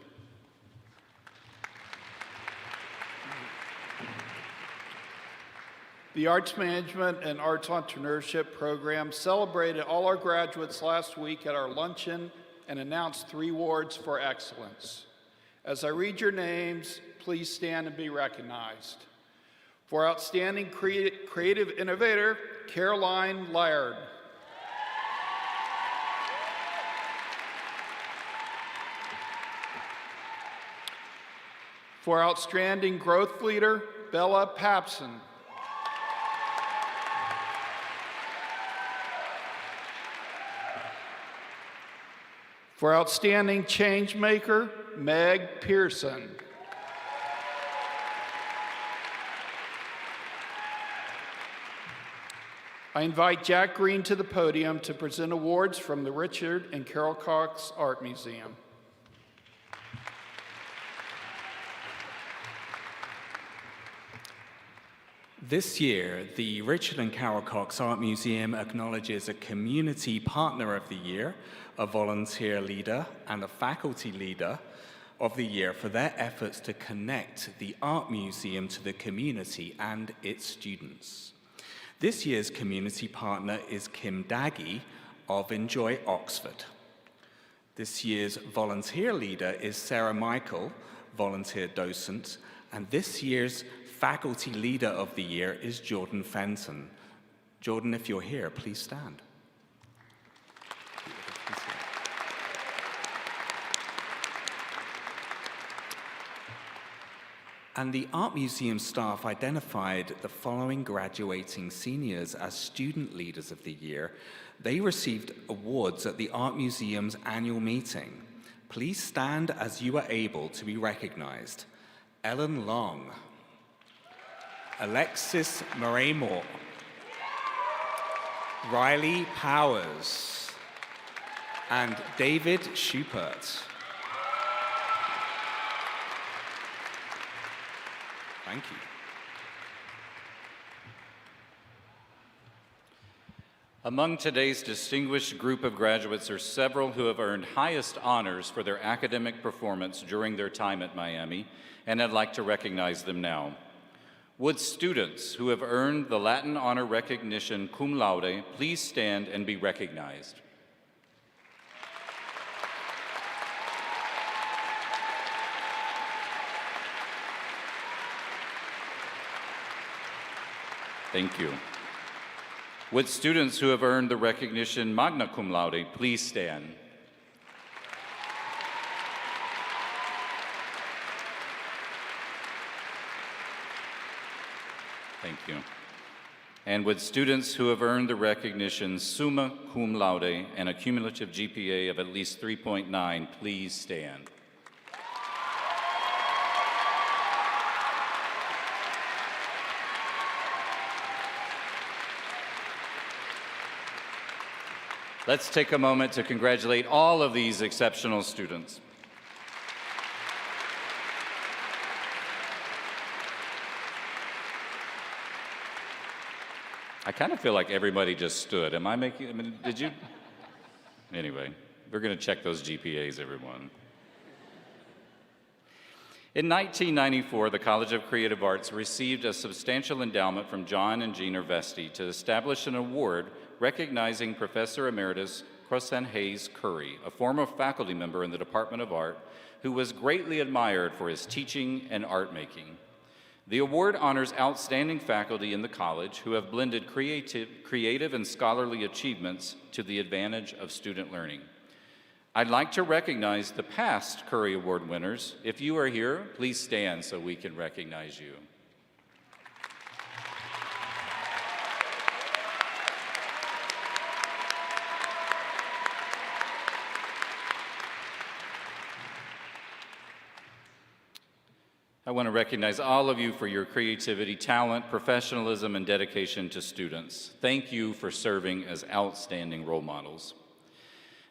The Arts Management and Arts Entrepreneurship program celebrated all our graduates last week at our luncheon and announced 3 awards for excellence. As I read your names, please stand and be recognized. For Outstanding Creative Innovator, Caroline Laird. For Outstanding Growth Leader, Bella Papson. For Outstanding Change Maker, Meg Pearson. I invite Jack Green to the podium to present awards from the Richard and Carol Cox Art Museum. This year, the Richard and Carol Cox Art Museum acknowledges a Community Partner of the Year, a Volunteer Leader, and a Faculty Leader of the Year for their efforts to connect the Art Museum to the community and its students. This year's community partner is Kim Daggy of Enjoy Oxford. This year's volunteer leader is Sarah Michael, volunteer docent, and this year's faculty leader of the year is Jordan Fenton. Jordan, if you're here, please stand. And the Art Museum staff identified the following graduating seniors as student leaders of the year. They received awards at the Art Museum's annual meeting. Please stand as you are able to be recognized. Ellen Long, Alexis Murray-Moore, Riley Powers, and David Schupert. Thank you. Among today's distinguished group of graduates are several who have earned highest honors for their academic performance during their time at Miami, and I'd like to recognize them now. Would students who have earned the Latin honor recognition cum laude please stand and be recognized? Thank you. Would students who have earned the recognition magna cum laude please stand? Thank you. And would students who have earned the recognition summa cum laude and a cumulative GPA of at least 3.9 please stand? Let's take a moment to congratulate all of these exceptional students. I kind of feel like everybody just stood. Did you? Anyway, we're going to check those GPAs, everyone. In 1994, the College of Creative Arts received a substantial endowment from John and Jean Vesti to establish an award recognizing Professor Emeritus Crossen Hayes Curry, a former faculty member in the Department of Art, who was greatly admired for his teaching and art making. The award honors outstanding faculty in the college who have blended creative and scholarly achievements to the advantage of student learning. I'd like to recognize the past Curry Award winners. If you are here, please stand so we can recognize you. I want to recognize all of you for your creativity, talent, professionalism, and dedication to students. Thank you for serving as outstanding role models.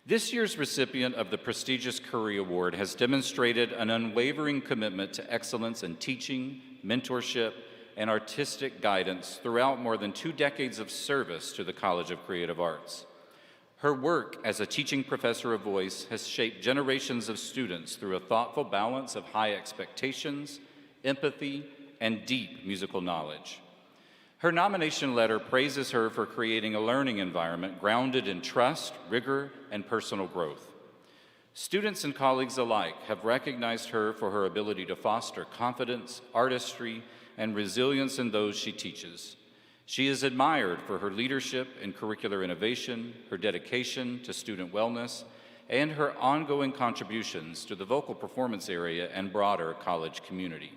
This year's recipient of the prestigious Curry Award has demonstrated an unwavering commitment to excellence in teaching, mentorship, and artistic guidance throughout more than 2 decades of service to the College of Creative Arts. Her work as a teaching professor of voice has shaped generations of students through a thoughtful balance of high expectations, empathy, and deep musical knowledge. Her nomination letter praises her for creating a learning environment grounded in trust, rigor, and personal growth. Students and colleagues alike have recognized her for her ability to foster confidence, artistry, and resilience in those she teaches. She is admired for her leadership in curricular innovation, her dedication to student wellness, and her ongoing contributions to the vocal performance area and broader college community.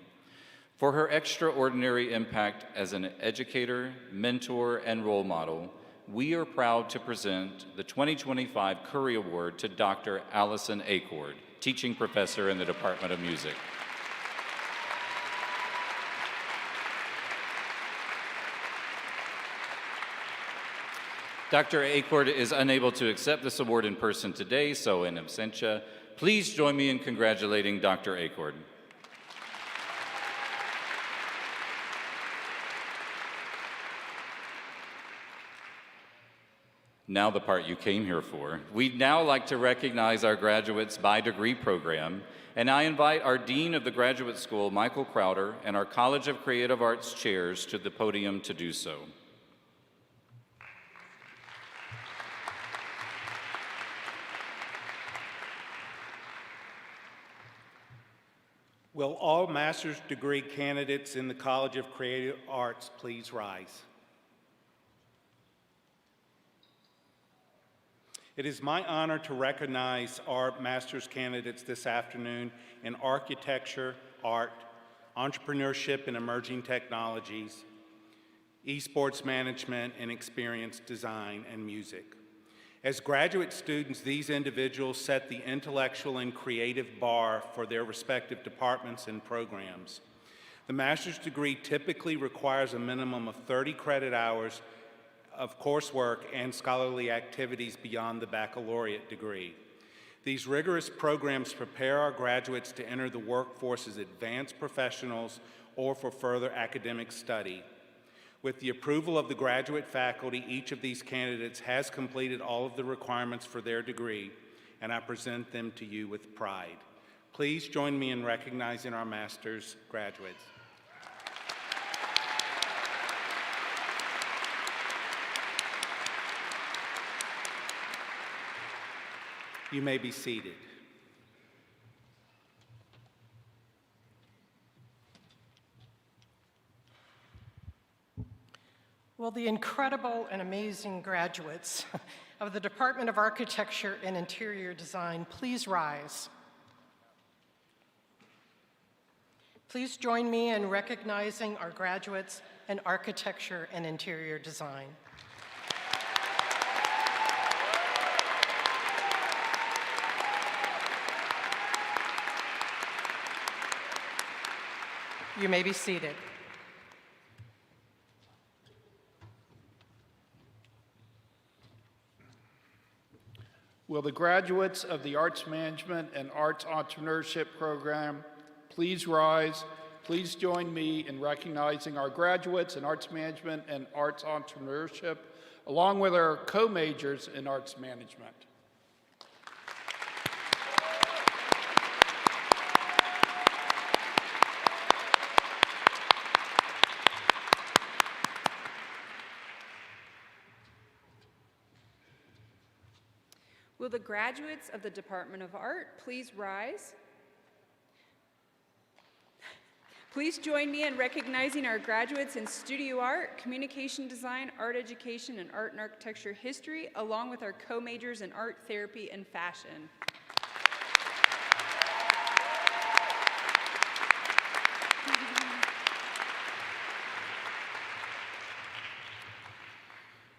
For her extraordinary impact as an educator, mentor, and role model, we are proud to present the 2025 Curry Award to Dr. Allison Acord, teaching professor in the Department of Music. Dr. Acord is unable to accept this award in person today, so in absentia, please join me in congratulating Dr. Acord. Now the part you came here for. We'd now like to recognize our graduates by degree program, and I invite our Dean of the Graduate School, Michael Crowder, and our College of Creative Arts chairs to the podium to do so. Will all master's degree candidates in the College of Creative Arts please rise? It is my honor to recognize our master's candidates this afternoon in architecture, art, entrepreneurship and emerging technologies, esports management, and experience design and music. As graduate students, these individuals set the intellectual and creative bar for their respective departments and programs. The master's degree typically requires a minimum of 30 credit hours of coursework and scholarly activities beyond the baccalaureate degree. These rigorous programs prepare our graduates to enter the workforce as advanced professionals or for further academic study. With the approval of the graduate faculty, each of these candidates has completed all of the requirements for their degree, and I present them to you with pride. Please join me in recognizing our master's graduates. You may be seated. Will the incredible and amazing graduates of the Department of Architecture and Interior Design please rise? Please join me in recognizing our graduates in Architecture and Interior Design. You may be seated. Will the graduates of the Arts Management and Arts Entrepreneurship program please rise? Please join me in recognizing our graduates in Arts Management and Arts Entrepreneurship, along with our co-majors in Arts Management. Will the graduates of the Department of Art please rise? Please join me in recognizing our graduates in Studio Art, Communication Design, Art Education, and Art and Architecture History, along with our co-majors in Art Therapy and Fashion.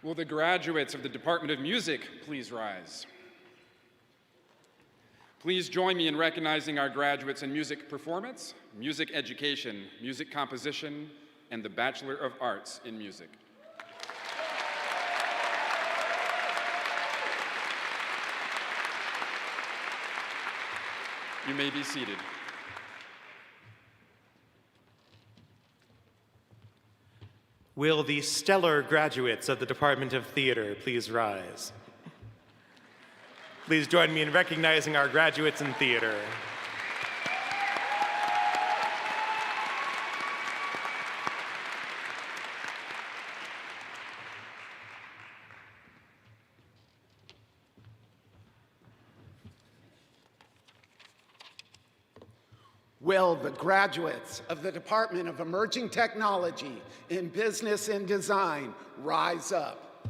Will the graduates of the Department of Music please rise? Please join me in recognizing our graduates in music performance, music education, music composition, and the Bachelor of Arts in Music. You may be seated. Will the stellar graduates of the Department of Theater please rise? Please join me in recognizing our graduates in theater. Will the graduates of the Department of Emerging Technology in Business and Design rise up?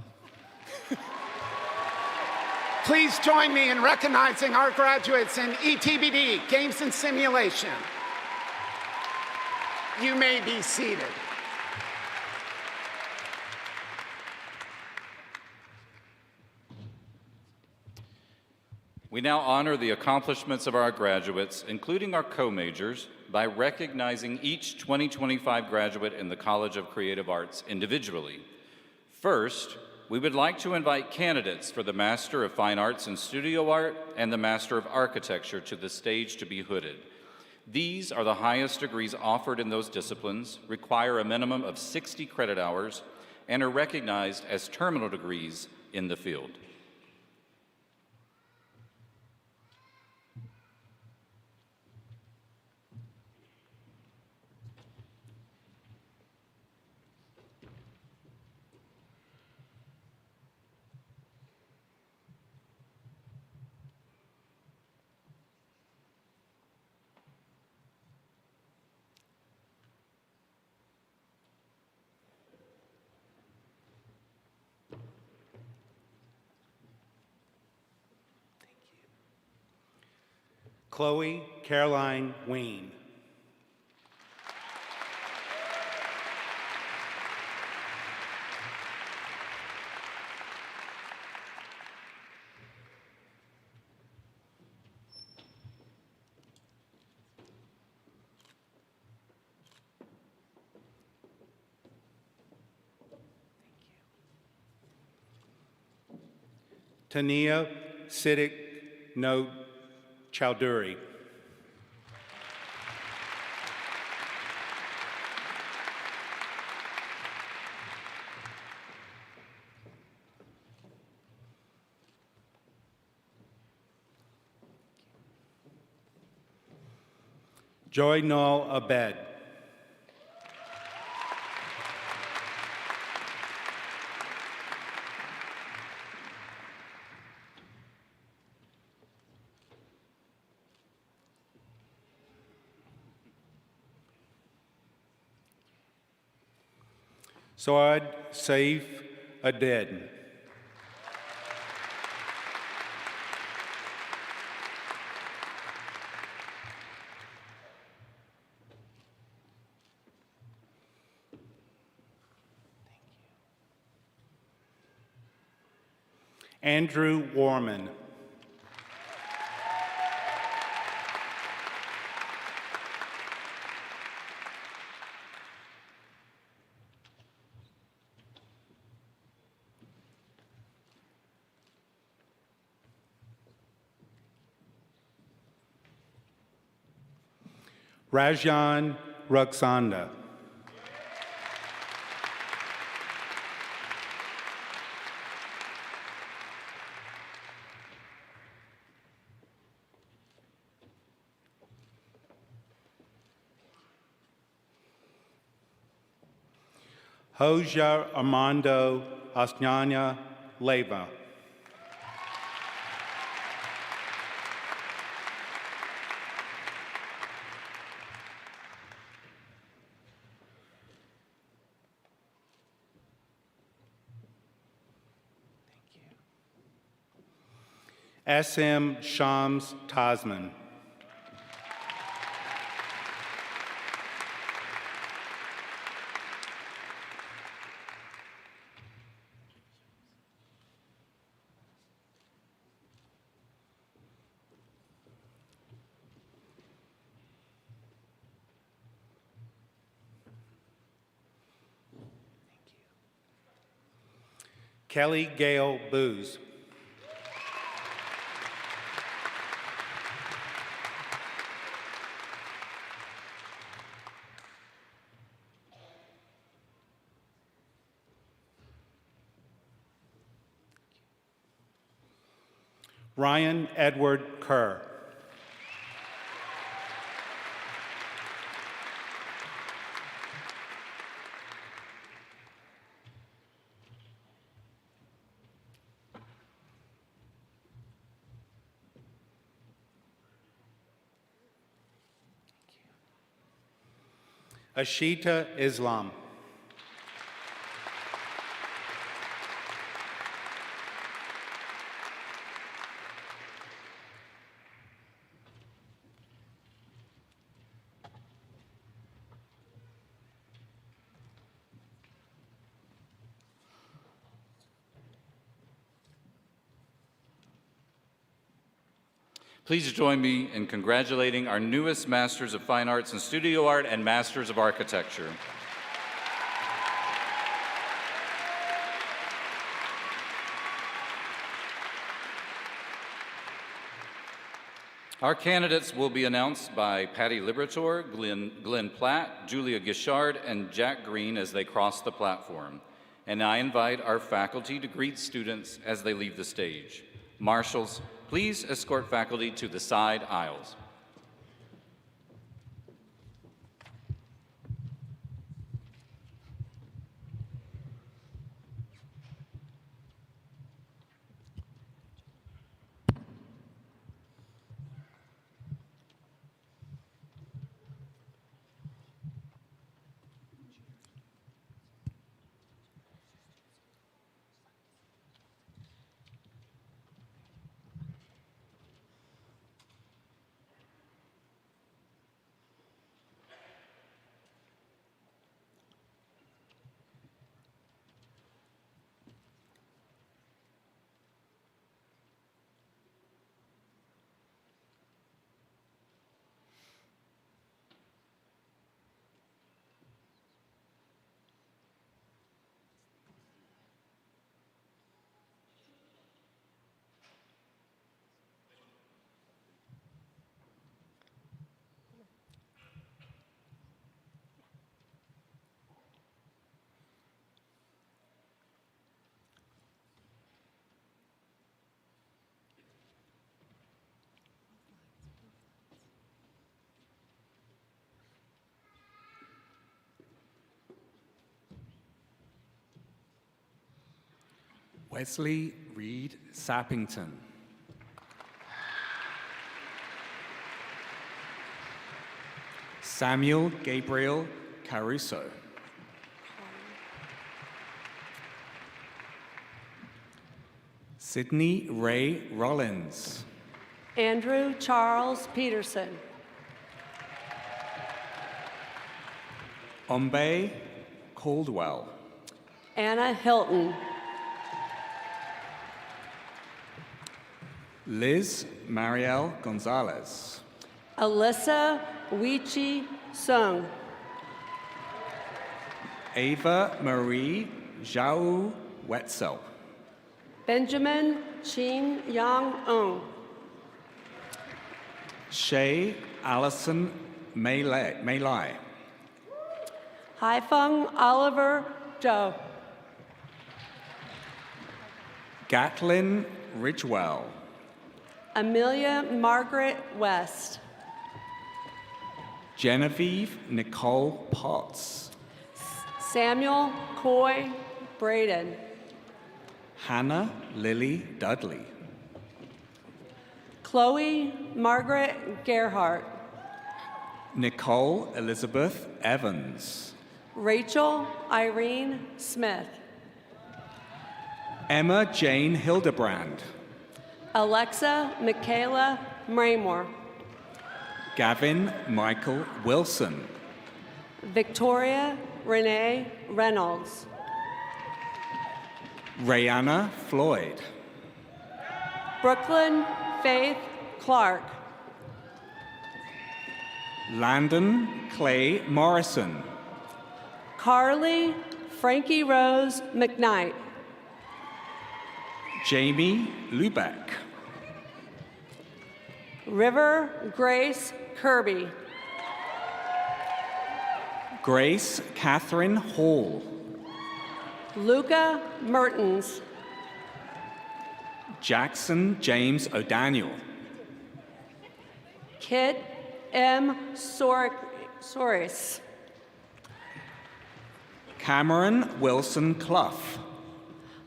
Please join me in recognizing our graduates in ETBD, Games and Simulation. You may be seated. We now honor the accomplishments of our graduates, including our co-majors, by recognizing each 2025 graduate in the College of Creative Arts individually. First, we would like to invite candidates for the Master of Fine Arts in Studio Art and the Master of Architecture to the stage to be hooded. These are the highest degrees offered in those disciplines, require a minimum of 60 credit hours, and are recognized as terminal degrees in the field. Chloe Caroline Ween. Tania Siddiq No Chowdhury. Joy Noel Abed. Saad Saif Aded. Andrew Warman. Rajan Ruxanda. Hoja Armando Asñana Leyva. S.M. Shams Tasman. Kelly Gale Booz. Ryan Edward Kerr. Ashita Islam. Please join me in congratulating our newest Masters of Fine Arts in Studio Art and Masters of Architecture. Our candidates will be announced by Patty Liberator, Glenn Platt, Julia Gishard, and Jack Green as they cross the platform. And I invite our faculty to greet students as they leave the stage. Marshals, please escort faculty to the side aisles. Wesley Reed Sappington. Samuel Gabriel Caruso. Sydney Ray Rollins. Andrew Charles Peterson. Ombe Caldwell. Anna Hilton. Liz Marielle Gonzalez. Alyssa Wichi Sung. Ava Marie Zhao Wetzel. Benjamin Chin Yang Ong. Shay Allison Maylai. Haifeng Oliver Zhou. Gatlin Ridgewell. Amelia Margaret West. Genevieve Nicole Potts. Samuel Coy Braden. Hannah Lily Dudley. Chloe Margaret Gerhardt. Nicole Elizabeth Evans. Rachel Irene Smith. Emma Jane Hildebrand. Alexa Michaela Mramor. Gavin Michael Wilson. Victoria Renee Reynolds. Rayanna Floyd. Brooklyn Faith Clark. Landon Clay Morrison. Carly Frankie Rose McKnight. Jamie Lubeck. River Grace Kirby. Grace Catherine Hall. Luca Mertens. Jackson James O'Daniel. Kit M. Soris. Cameron Wilson Clough.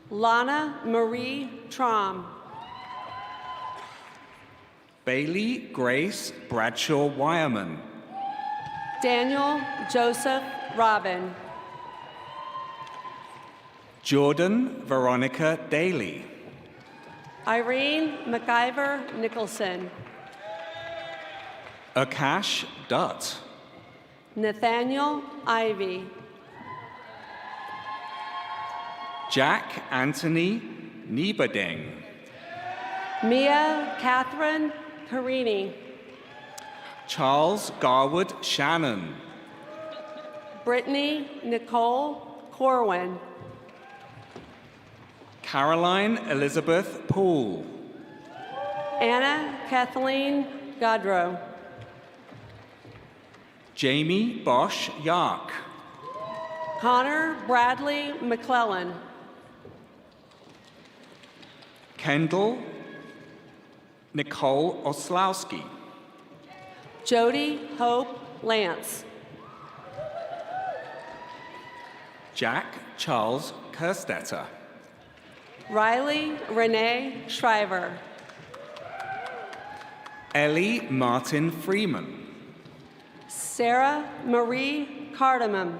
Lana Marie Trom. Bailey Grace Bradshaw Wireman. Daniel Joseph Robin. Jordan Veronica Daly. Irene McIver Nicholson. Akash Dutt. Nathaniel Ivy. Jack Anthony Nieberding. Mia Catherine Carini. Charles Garwood Shannon. Brittany Nicole Corwin. Caroline Elizabeth Poole. Anna Kathleen Godrow. Jamie Bosch Yark. Connor Bradley McClellan. Kendall Nicole Oslowski. Jody Hope Lance. Jack Charles Kerstetter. Riley Renee Shriver. Ellie Martin Freeman. Sarah Marie Cardamom.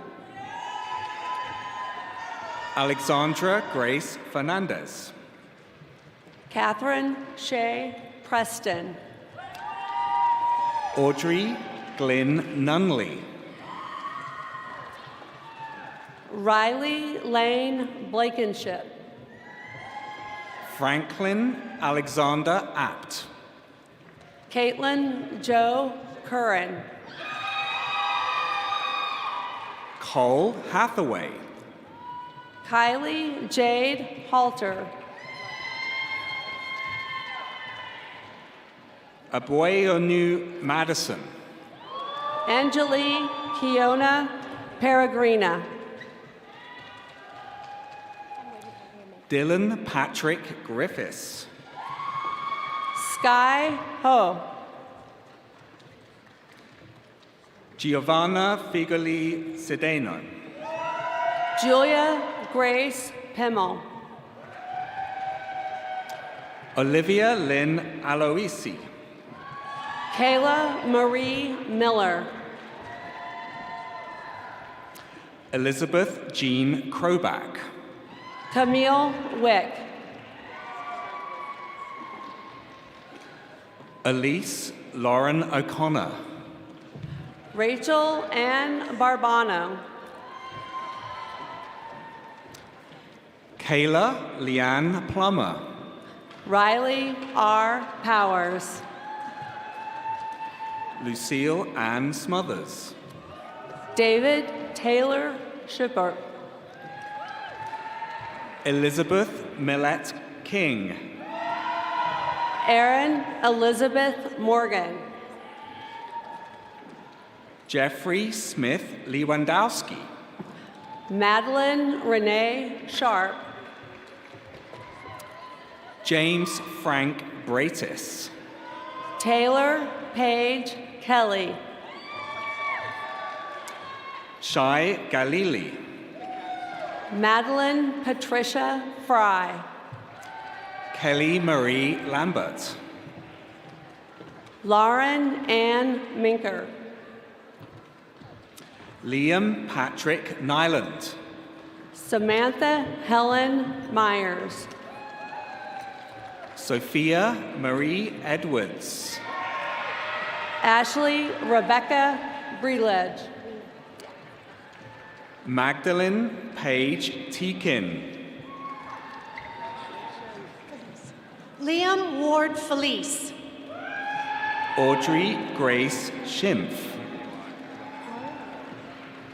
Alexandra Grace Fernandez. Catherine Shea Preston. Audrey Glynn Nunley. Riley Lane Blankenship. Franklin Alexander Apt. Caitlin Joe Curran. Cole Hathaway. Kylie Jade Halter. Aboyonu Madison. Angelique Kiona Peregrina. Dylan Patrick Griffiths. Sky Ho. Giovanna Figoli Sedeno. Julia Grace Pimmel. Olivia Lynn Aloisi. Kayla Marie Miller. Elizabeth Jean Kroback. Camille Wick. Elise Lauren O'Connor. Rachel Ann Barbano. Kayla Leanne Plummer. Riley R. Powers. Lucille Ann Smothers. David Taylor Shipper. Elizabeth Millette King. Erin Elizabeth Morgan. Jeffrey Smith Lewandowski. Madeline Renee Sharp. James Frank Bratis. Taylor Page Kelly. Shai Galili. Madeline Patricia Fry. Kelly Marie Lambert. Lauren Ann Minker. Liam Patrick Nyland. Samantha Helen Myers. Sophia Marie Edwards. Ashley Rebecca Breledge. Magdalene Paige Teakin. Liam Ward Felice. Audrey Grace Schimpf.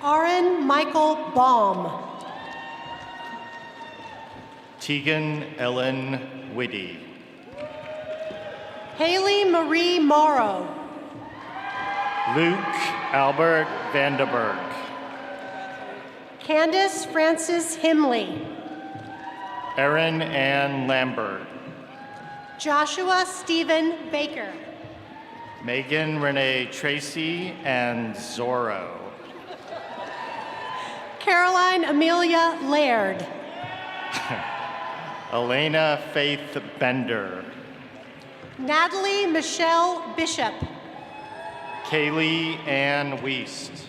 Aaron Michael Baum. Tegan Ellen Whitty. Haley Marie Morrow. Luke Albert Vanderberg. Candace Frances Himley. Erin Ann Lambert. Joshua Stephen Baker. Megan Renee Tracy and Zorro. Caroline Amelia Laird. Elena Faith Bender. Natalie Michelle Bishop. Kaylee Ann Wiest.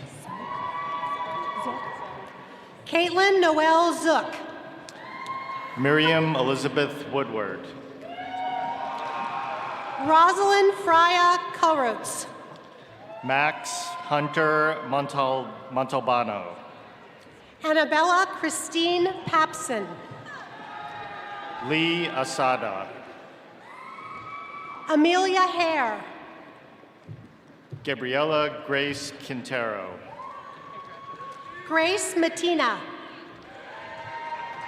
Caitlin Noel Zook. Miriam Elizabeth Woodward. Rosalind Freya Kurutz. Max Hunter Montalbano. Annabella Christine Papson. Lee Asada. Amelia Hare. Gabriela Grace Quintero. Grace Matina.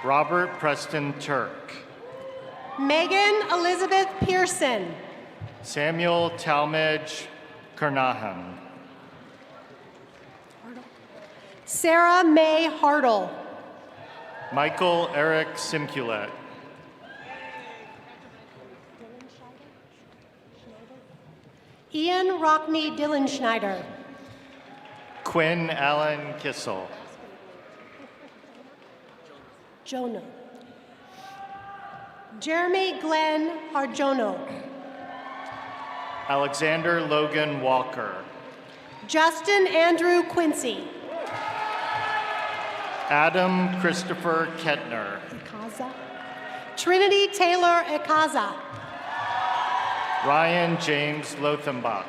Robert Preston Turk. Megan Elizabeth Pearson. Samuel Talmadge Kernahan. Sarah May Hartle. Michael Eric Simculet. Ian Rockney Dillenschneider. Quinn Allen Kissel. Jonah. Jeremy Glenn Arjono. Alexander Logan Walker. Justin Andrew Quincy. Adam Christopher Kettner. Trinity Taylor Ekaza. Ryan James Lothenbach.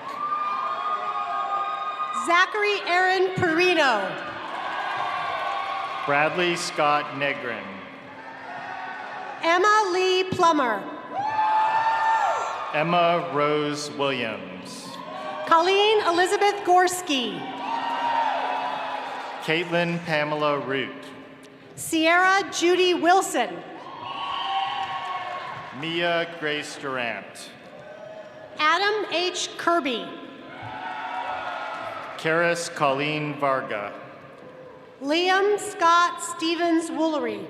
Zachary Aaron Perino. Bradley Scott Negrin. Emma Lee Plummer. Emma Rose Williams. Colleen Elizabeth Gorski. Caitlin Pamela Root. Sierra Judy Wilson. Mia Grace Durant. Adam H. Kirby. Karis Colleen Varga. Liam Scott Stevens Woolery.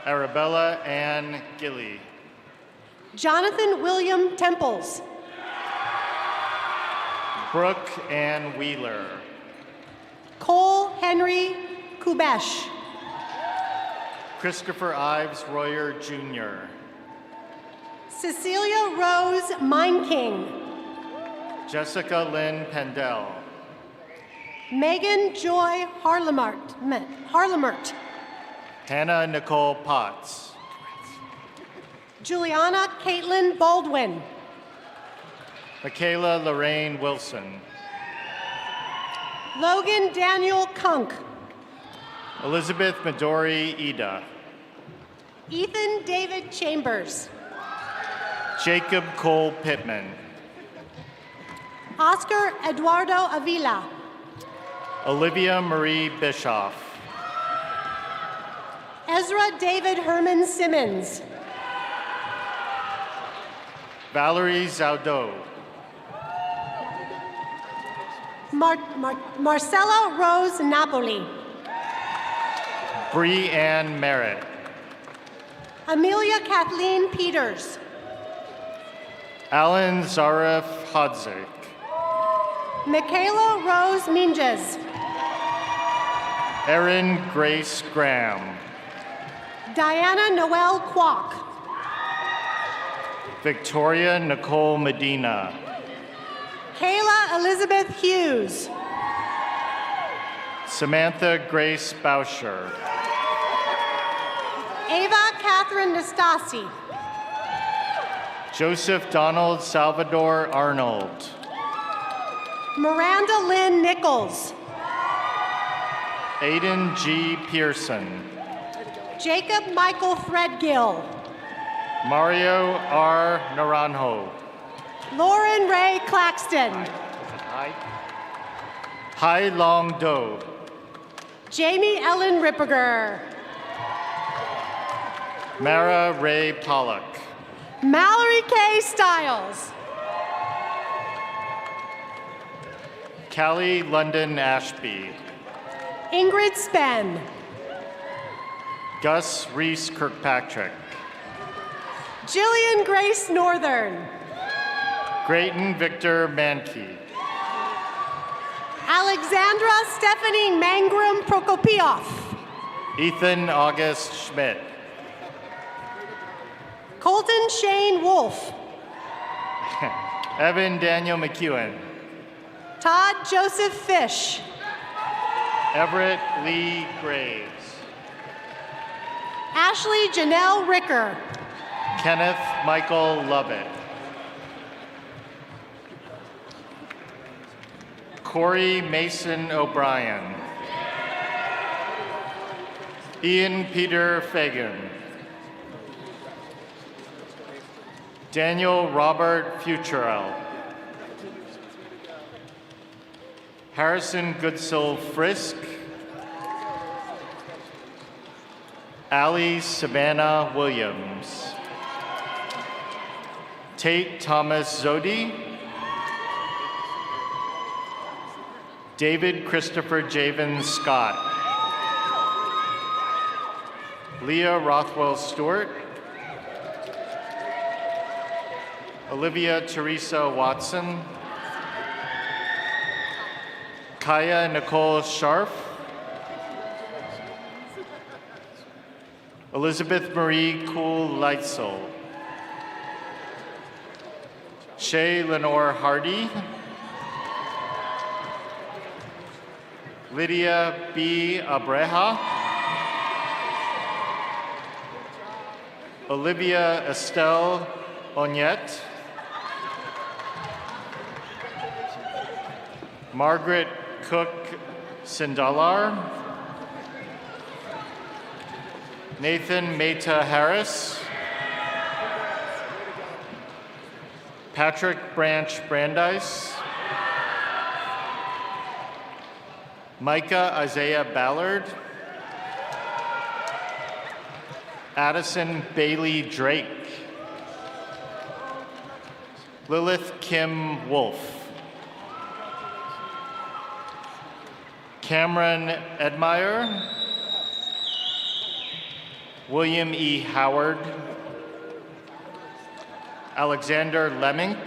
Arabella Ann Gilly. Jonathan William Temples. Brooke Ann Wheeler. Cole Henry Kubesh. Christopher Ives Royer Jr. Cecilia Rose Meinking. Jessica Lynn Pendel. Megan Joy Harlemert. Hannah Nicole Potts. Juliana Caitlin Baldwin. Michaela Lorraine Wilson. Logan Daniel Kunk. Elizabeth Midori Ida. Ethan David Chambers. Jacob Cole Pittman. Oscar Eduardo Avila. Olivia Marie Bischoff. Ezra David Herman Simmons. Valerie Zaudeau. Marcella Rose Napoli. Bree Ann Merritt. Amelia Kathleen Peters. Alan Zarif Hodzik. Michaela Rose Minges. Erin Grace Graham. Diana Noel Kwok. Victoria Nicole Medina. Kayla Elizabeth Hughes. Samantha Grace Bauscher. Ava Catherine Nastasi. Joseph Donald Salvador Arnold. Miranda Lynn Nichols. Aiden G. Pearson. Jacob Michael Threadgill. Mario R. Naranjo. Lauren Ray Claxton. Hai Long Do. Jamie Ellen Ripperger. Mara Ray Pollock. Mallory K. Stiles. Callie London Ashby. Ingrid Spen. Gus Reese Kirkpatrick. Jillian Grace Northern. Grayton Victor Mankey. Alexandra Stephanie Mangrum Prokopioff. Ethan August Schmidt. Colton Shane Wolf. Evan Daniel McEwen. Todd Joseph Fish. Everett Lee Graves. Ashley Janelle Ricker. Kenneth Michael Lovett. Corey Mason O'Brien. Ian Peter Fagan. Daniel Robert Futurell. Harrison Goodsill Frisk. Allie Savannah Williams. Tate Thomas Zodi. David Christopher Javen Scott. Leah Rothwell Stewart. Olivia Teresa Watson. Kaya Nicole Scharf. Elizabeth Marie Cool Leitzel. Shay Lenore Hardy. Lydia B. Abreja. Olivia Estelle Onyet. Margaret Cook Sindalar. Nathan Mehta Harris. Patrick Branch Brandeis. Micah Isaiah Ballard. Addison Bailey Drake. Lilith Kim Wolf. Cameron Edmeyer. William E. Howard. Alexander Lemink.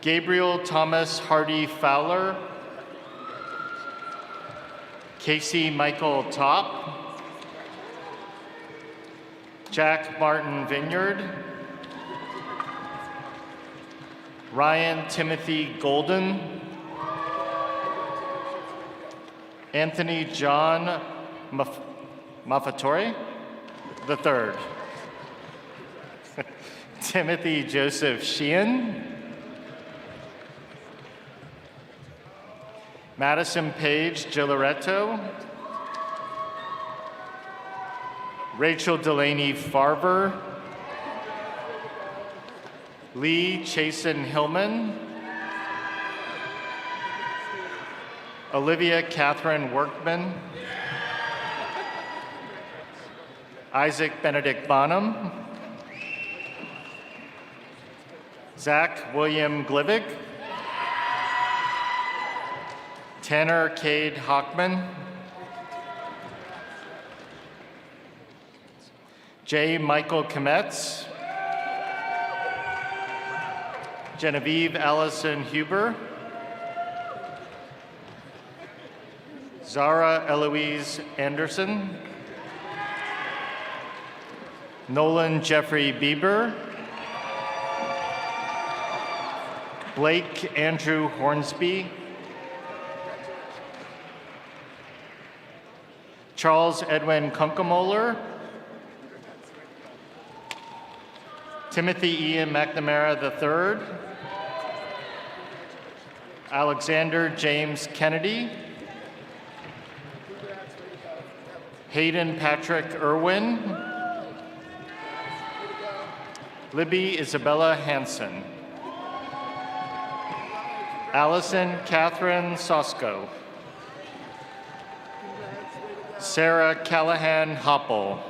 Gabriel Thomas Hardy Fowler. Casey Michael Top. Jack Martin Vineyard. Ryan Timothy Golden. Anthony John Maffatore III. Timothy Joseph Sheehan. Madison Page Gillaretto. Rachel Delaney Farver. Lee Chasen Hillman. Olivia Catherine Workman. Isaac Benedict Bonham. Zach William Glivig. Tanner Cade Hockman. J. Michael Kometz. Genevieve Allison Huber. Zara Eloise Anderson. Nolan Jeffrey Bieber. Blake Andrew Hornsby. Charles Edwin Kunkemoller. Timothy Ian McNamara III. Alexander James Kennedy. Hayden Patrick Irwin. Libby Isabella Hansen. Allison Catherine Sosko. Sarah Callahan Hoppel.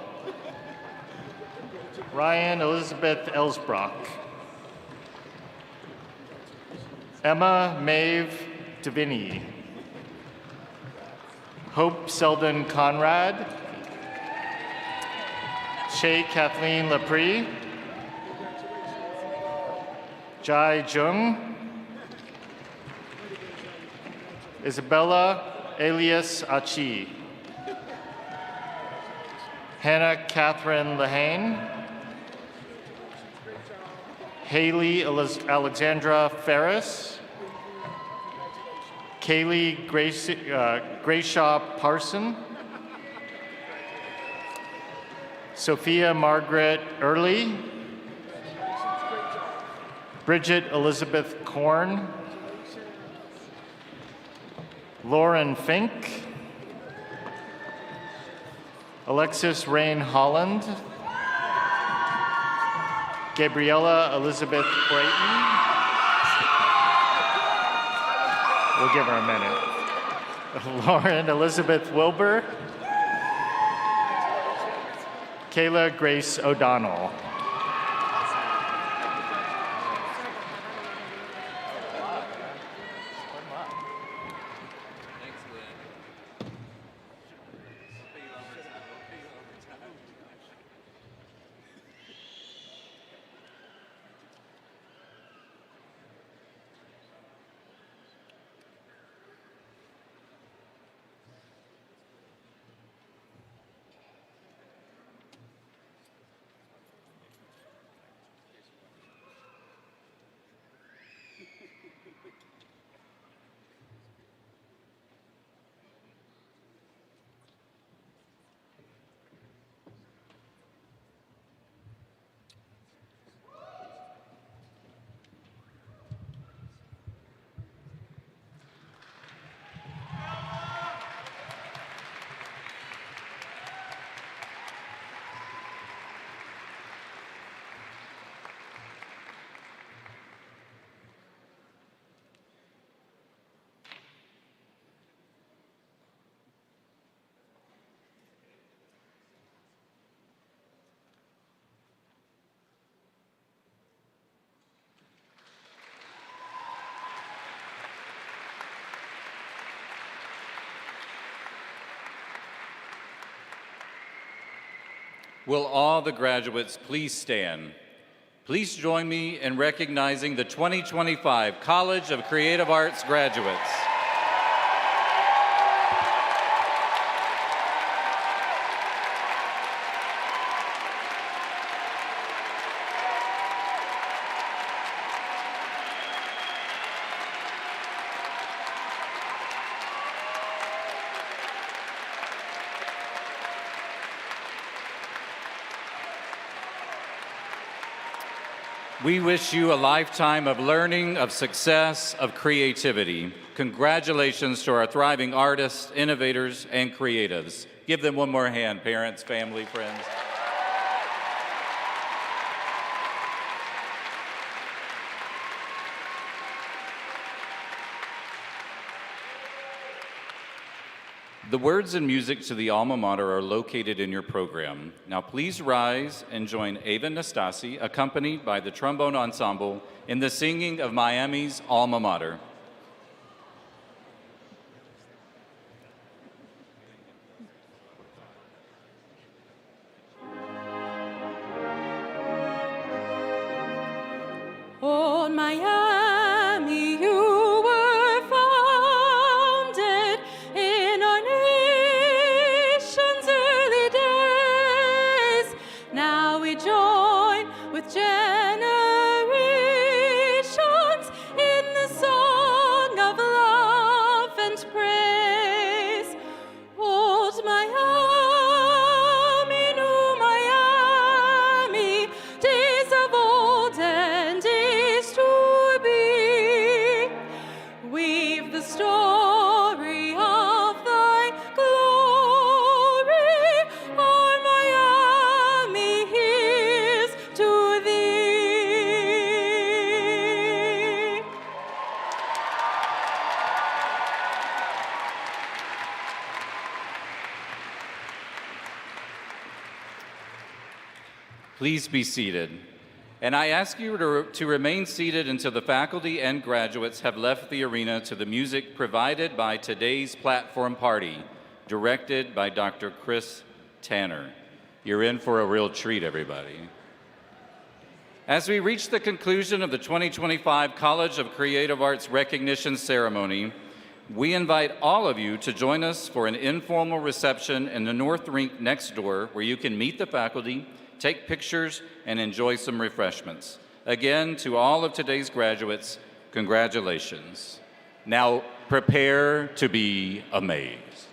Ryan Elizabeth Elsbrock. Emma Maeve Davini. Hope Selden Conrad. Shay Kathleen Laprie. Jai Jung. Isabella Elias Achi. Hannah Catherine Lehane. Haley Alexandra Ferris. Kaylee Grayshaw Parson. Sophia Margaret Early. Bridget Elizabeth Korn. Lauren Fink. Alexis Rain Holland. Gabriella Elizabeth Brayton. We'll give her a minute. Lauren Elizabeth Wilbur. Kayla Grace O'Donnell. Will all the graduates please stand? Please join me in recognizing the 2025 College of Creative Arts graduates. We wish you a lifetime of learning, of success, of creativity. Congratulations to our thriving artists, innovators, and creatives. Give them one more hand, parents, family, friends. The words and music to the alma mater are located in your program. Now please rise and join Ava Nastasi, accompanied by the trombone ensemble, in the singing of Miami's alma mater. On Miami, you were founded in our nation's early days. Now we join with generations in the song Please be seated. And I ask you to remain seated until the faculty and graduates have left the arena to the music provided by today's platform party, directed by Dr. Chris Tanner. You're in for a real treat, everybody. As we reach the conclusion of the 2025 College of Creative Arts Recognition Ceremony, we invite all of you to join us for an informal reception in the North Rink next door where you can meet the faculty, take pictures, and enjoy some refreshments. Again, to all of today's graduates, congratulations. Now prepare to be amazed.